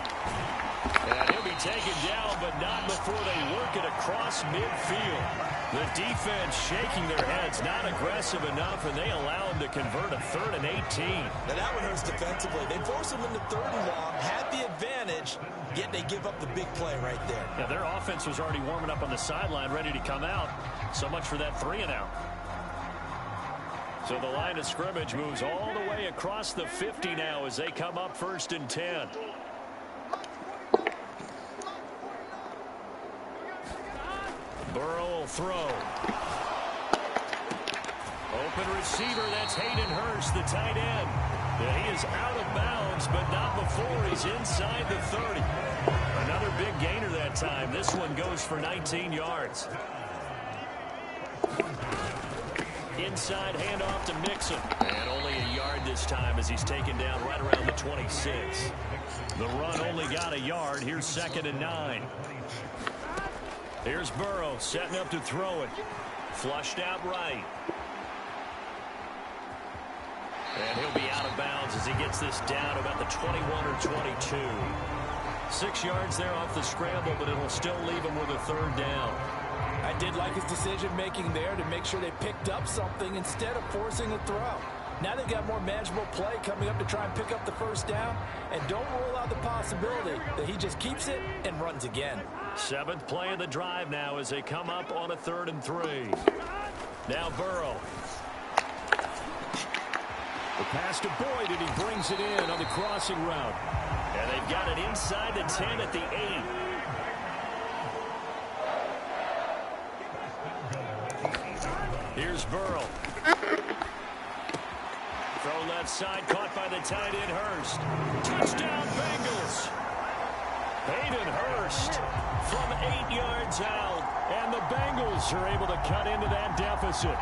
D: And he'll be taken down, but not before they work it across midfield. The defense shaking their heads, not aggressive enough, and they allow him to convert a 3rd and 18.
E: Now that one hurts defensively. They force him into 3rd and long, had the advantage, yet they give up the big play right there.
D: Now their offense was already warming up on the sideline, ready to come out. So much for that 3 and out. So the line of scrimmage moves all the way across the 50 now as they come up 1st and 10. Burrow will throw. Open receiver, that's Hayden Hurst, the tight end. Yeah, he is out of bounds, but not before he's inside the 30. Another big gainer that time. This one goes for 19 yards. Inside handoff to Mixon. And only a yard this time as he's taken down right around the 26. The run only got a yard. Here's 2nd and 9. Here's Burrow setting up to throw it. Flushed out right. And he'll be out of bounds as he gets this down about the 21 or 22. 6 yards there off the scramble, but it'll still leave him with a 3rd down.
E: I did like his decision-making there to make sure they picked up something instead of forcing a throw. Now they've got more manageable play coming up to try and pick up the 1st down. And don't rule out the possibility that he just keeps it and runs again.
D: 7th play of the drive now as they come up on a 3rd and 3. Now Burrow.
F: The pass to Boyd, and he brings it in on the crossing route.
D: And they've got it inside the 10 at the 8. Here's Burrow. Throw left side, caught by the tight end Hurst. Touchdown Bengals. Hayden Hurst from 8 yards out. And the Bengals are able to cut into that deficit.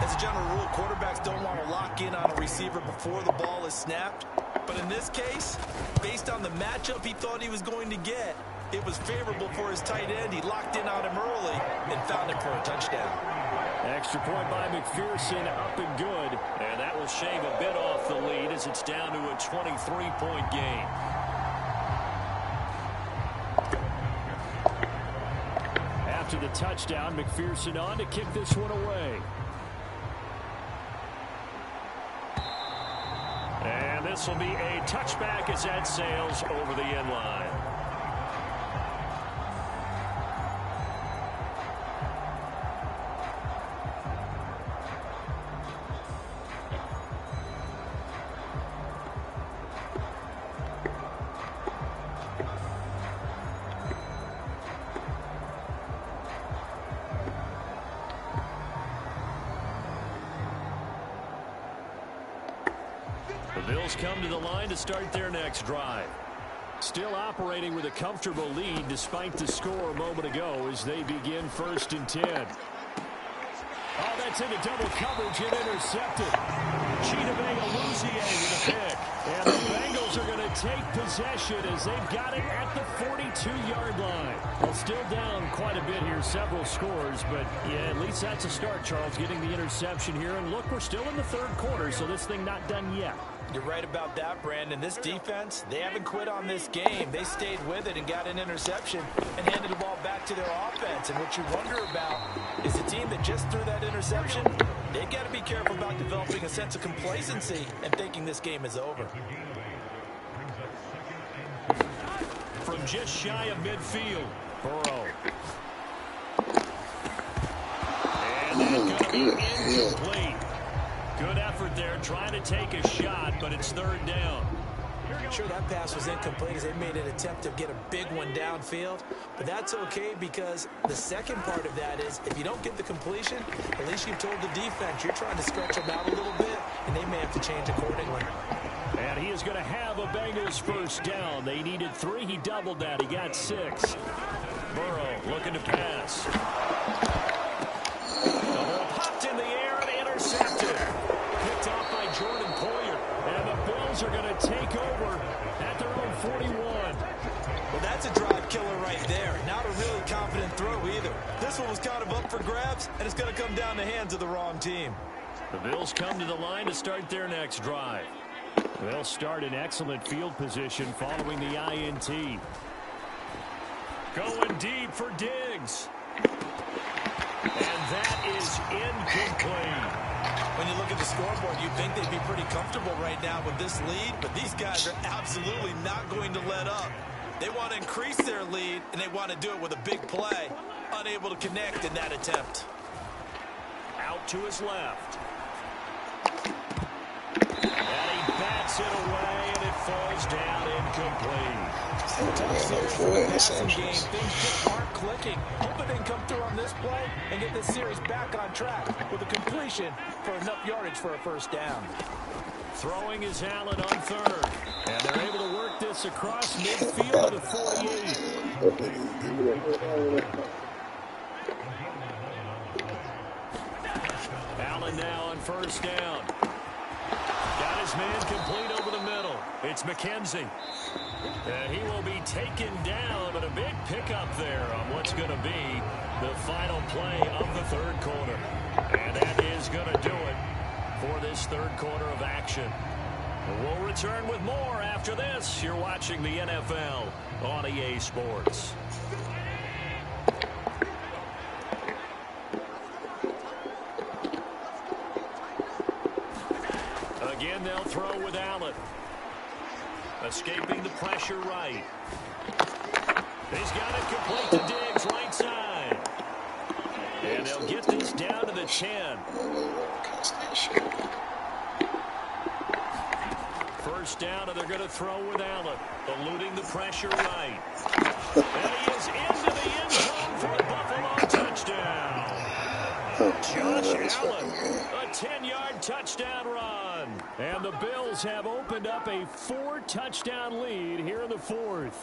E: As a general rule, quarterbacks don't want to lock in on a receiver before the ball is snapped. But in this case, based on the matchup he thought he was going to get, it was favorable for his tight end. He locked in on him early and found him for a touchdown.
F: Extra point by McPherson, up and good.
D: And that will shave a bit off the lead as it's down to a 23-point game.
F: After the touchdown, McPherson on to kick this one away.
D: And this will be a touchback as that sails over the end line. Bengals come to the line to start their next drive. Still operating with a comfortable lead despite the score a moment ago as they begin 1st and 10. Oh, that's into double coverage and intercepted. Chidobe Awuzie with a pick. And the Bengals are going to take possession as they've got it at the 42-yard line. Well, still down quite a bit here, several scores, but yeah, at least that's a start, Charles, getting the interception here. And look, we're still in the 3rd quarter, so this thing not done yet.
E: You're right about that, Brandon. This defense, they haven't quit on this game. They stayed with it and got an interception and handed the ball back to their offense. And what you wonder about is the team that just threw that interception, they've got to be careful about developing a sense of complacency and thinking this game is over.
D: From just shy of midfield, Burrow. And that's going to be incomplete. Good effort there, trying to take a shot, but it's 3rd down.
E: Sure, that pass was incomplete as they made an attempt to get a big one downfield, but that's okay because the second part of that is if you don't get the completion, at least you've told the defense you're trying to stretch them out a little bit, and they may have to change accordingly.
D: And he is going to have a Bengals 1st down. They needed 3. He doubled that. He got 6. Burrow looking to pass. The ball popped in the air and intercepted. Picked off by Jordan Poyer. And the Bills are going to take over at their own 41.
E: Well, that's a drive killer right there. Not a really confident throw either. This one was kind of up for grabs, and it's going to come down the hands of the wrong team.
D: The Bills come to the line to start their next drive. They'll start in excellent field position following the INT. Going deep for Diggs. And that is incomplete.
E: When you look at the scoreboard, you'd think they'd be pretty comfortable right now with this lead, but these guys are absolutely not going to let up. They want to increase their lead, and they want to do it with a big play. Unable to connect in that attempt.
D: Out to his left. And he bats it away, and it falls down incomplete. Passing game, things just aren't clicking.
E: Hoping they can come through on this play and get this series back on track with a completion for enough yardage for a 1st down.
D: Throwing is Allen on 3rd. And they're able to work this across midfield to the 48. Allen now on 1st down. Got his man complete over the middle. It's McKenzie. And he will be taken down, but a big pickup there on what's going to be the final play of the 3rd quarter. And that is going to do it for this 3rd quarter of action. We'll return with more after this. You're watching the NFL on EA Sports. Again, they'll throw with Allen. Escaping the pressure right. He's got it complete to Diggs, right side. And they'll get this down to the 10. 1st down, and they're going to throw with Allen. Eluding the pressure right. And he is into the end zone for a Buffalo touchdown. Josh Allen, a 10-yard touchdown run. And the Bills have opened up a 4-touchdown lead here in the 4th.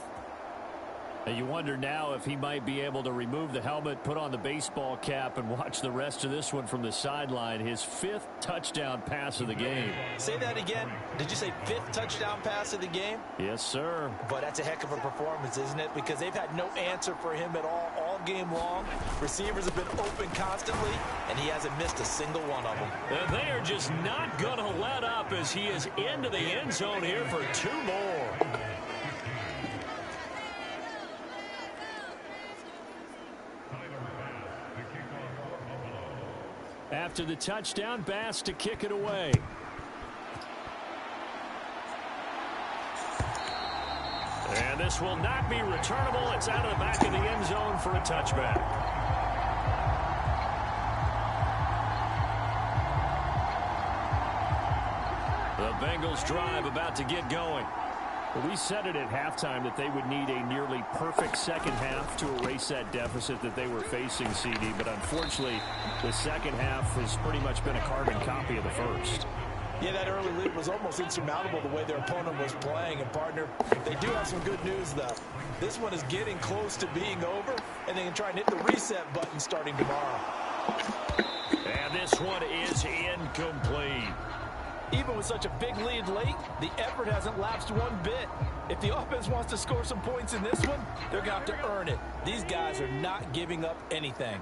D: And you wonder now if he might be able to remove the helmet, put on the baseball cap, and watch the rest of this one from the sideline. His 5th touchdown pass of the game.
E: Say that again. Did you say 5th touchdown pass of the game?
D: Yes, sir.
E: But that's a heck of a performance, isn't it? Because they've had no answer for him at all game long. Receivers have been open constantly, and he hasn't missed a single one of them.
D: And they are just not going to let up as he is into the end zone here for 2 more. After the touchdown, Bass to kick it away. And this will not be returnable. It's out of the back of the end zone for a touchback. The Bengals drive about to get going. Well, we said it at halftime that they would need a nearly perfect second half to erase that deficit that they were facing, CD. But unfortunately, the second half has pretty much been a carbon copy of the first.
E: Yeah, that early lead was almost insurmountable the way their opponent was playing. And, partner, they do have some good news, though. This one is getting close to being over, and they can try and hit the reset button starting tomorrow.
D: And this one is incomplete.
E: Even with such a big lead late, the effort hasn't lapsed one bit. If the offense wants to score some points in this one, they're going to have to earn it. These guys are not giving up anything.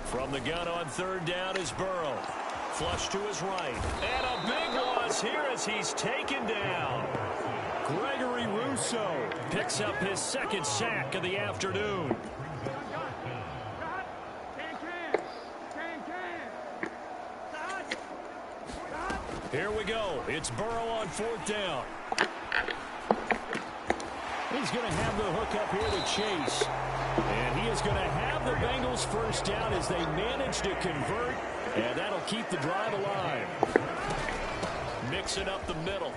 D: From the gun on third down is Burrow. Flush to his right. And a big loss here as he's taken down. Gregory Rousseau picks up his second sack of the afternoon. Here we go. It's Burrow on fourth down. He's going to have the hook up here to Chase. And he is going to have the Bengals first down as they manage to convert. And that'll keep the drive alive. Mix it up the middle.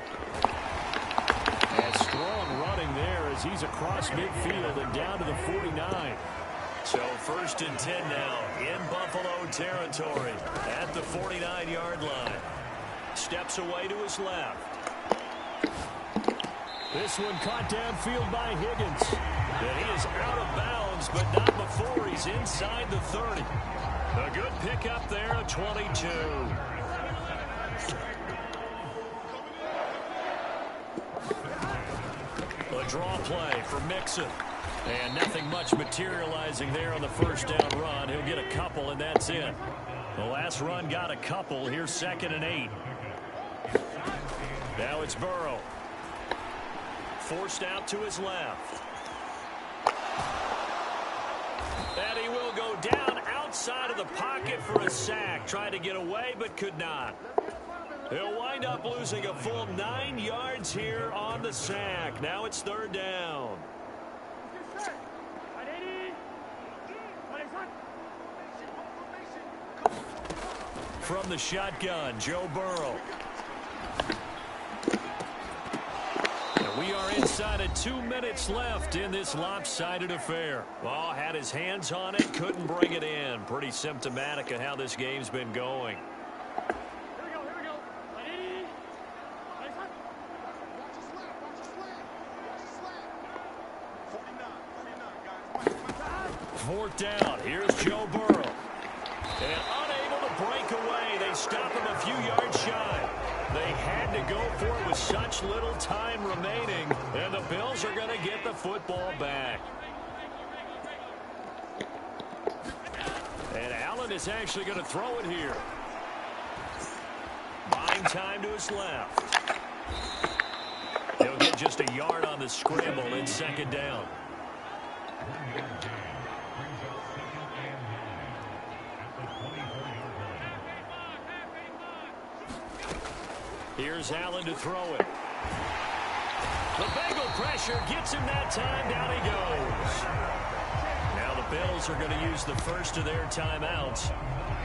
D: And strong running there as he's across midfield and down to the 49. So 1st and 10 now in Buffalo territory at the 49-yard line. Steps away to his left. This one caught downfield by Higgins. And he is out of bounds, but not before he's inside the 30. A good pickup there of 22. A draw play for Mixon. And nothing much materializing there on the first down run. He'll get a couple, and that's it. The last run got a couple. Here's 2nd and 8. Now it's Burrow. Forced out to his left. And he will go down outside of the pocket for a sack. Tried to get away, but could not. He'll wind up losing a full 9 yards here on the sack. Now it's 3rd down. From the shotgun, Joe Burrow. We are inside of 2 minutes left in this lopsided affair. Well, had his hands on it, couldn't bring it in. Pretty symptomatic of how this game's been going.
A: Here we go.
D: 4th down. Here's Joe Burrow. And unable to break away. They stop him a few yards shy. They had to go for it with such little time remaining. And the Bills are going to get the football back. And Allen is actually going to throw it here. Buying time to his left. He'll get just a yard on the scramble in 2nd down. Here's Allen to throw it. The Bengal pressure gets him that time. Down he goes. Now the Bills are going to use the first of their timeouts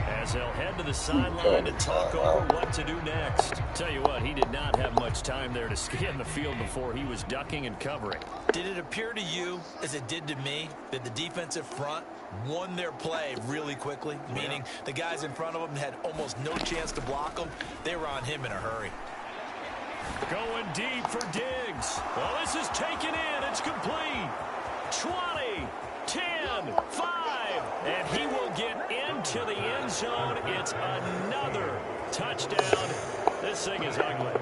D: as they'll head to the sideline to talk over what to do next. Tell you what, he did not have much time there to scan the field before he was ducking and covering.
E: Did it appear to you, as it did to me, that the defensive front won their play really quickly? Meaning the guys in front of them had almost no chance to block them. They were on him in a hurry.
D: Going deep for Diggs. Well, this is taken in. It's complete. 20, 10, 5. And he will get into the end zone. It's another touchdown. This thing is ugly.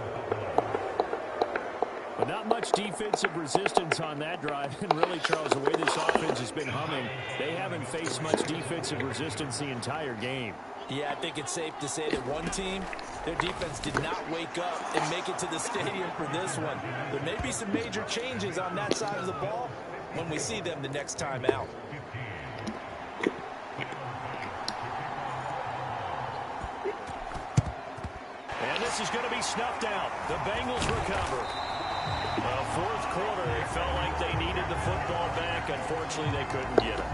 D: But not much defensive resistance on that drive. And really, Charles, the way this offense has been humming, they haven't faced much defensive resistance the entire game.
E: Yeah, I think it's safe to say that one team, their defense did not wake up and make it to the stadium for this one. There may be some major changes on that side of the ball when we see them the next time out.
D: And this is going to be snuffed out. The Bengals recover. The 4th quarter, they felt like they needed the football back. Unfortunately, they couldn't get it.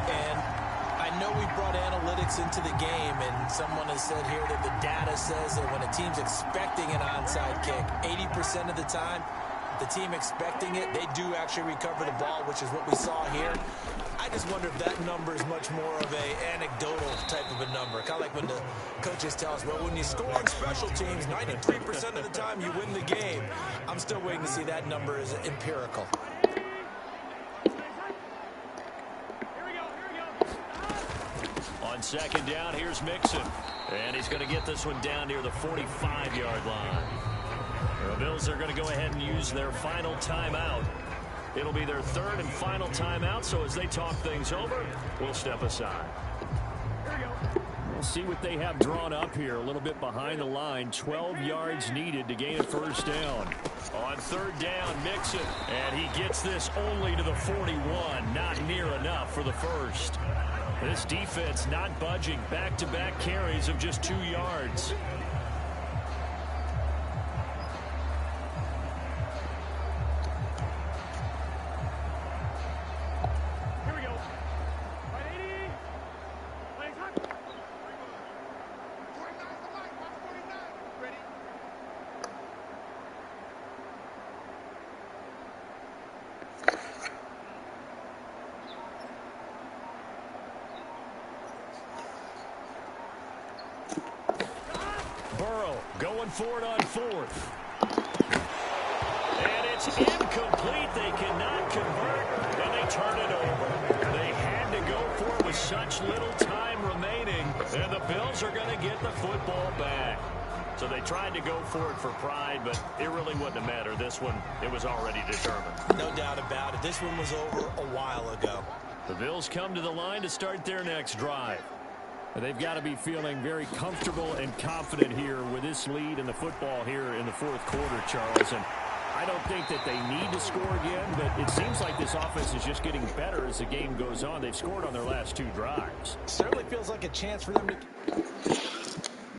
E: And I I know we brought analytics into the game, and someone has said here that the data says that when a team's expecting an onside kick, 80% of the time, the team expecting it, they do actually recover the ball, which is what we saw here. I just wonder if that number is much more of a anecdotal type of a number. Kind of like when the coaches tell us, well, when you score on special teams, 93% of the time you win the game. I'm still waiting to see that number is empirical.
D: On second down, here's Mixon. And he's going to get this one down near the 45-yard line. The Bills are going to go ahead and use their final timeout. It'll be their third and final timeout, so as they talk things over, we'll step aside. We'll see what they have drawn up here. A little bit behind the line. 12 yards needed to gain a first down. On third down, Mixon. And he gets this only to the 41. Not near enough for the first. This defense not budging. Back-to-back carries of just 2 yards. Going for it on fourth. And it's incomplete. They cannot convert, and they turn it over. They had to go for it with such little time remaining, and the Bills are going to get the football back. So they tried to go for it for pride, but it really wouldn't have mattered. This one, it was already determined.
E: No doubt about it. This one was over a while ago.
D: The Bills come to the line to start their next drive. They've got to be feeling very comfortable and confident here with this lead in the football here in the fourth quarter, Charles. And I don't think that they need to score again, but it seems like this offense is just getting better as the game goes on. They've scored on their last 2 drives.
E: Certainly feels like a chance for them to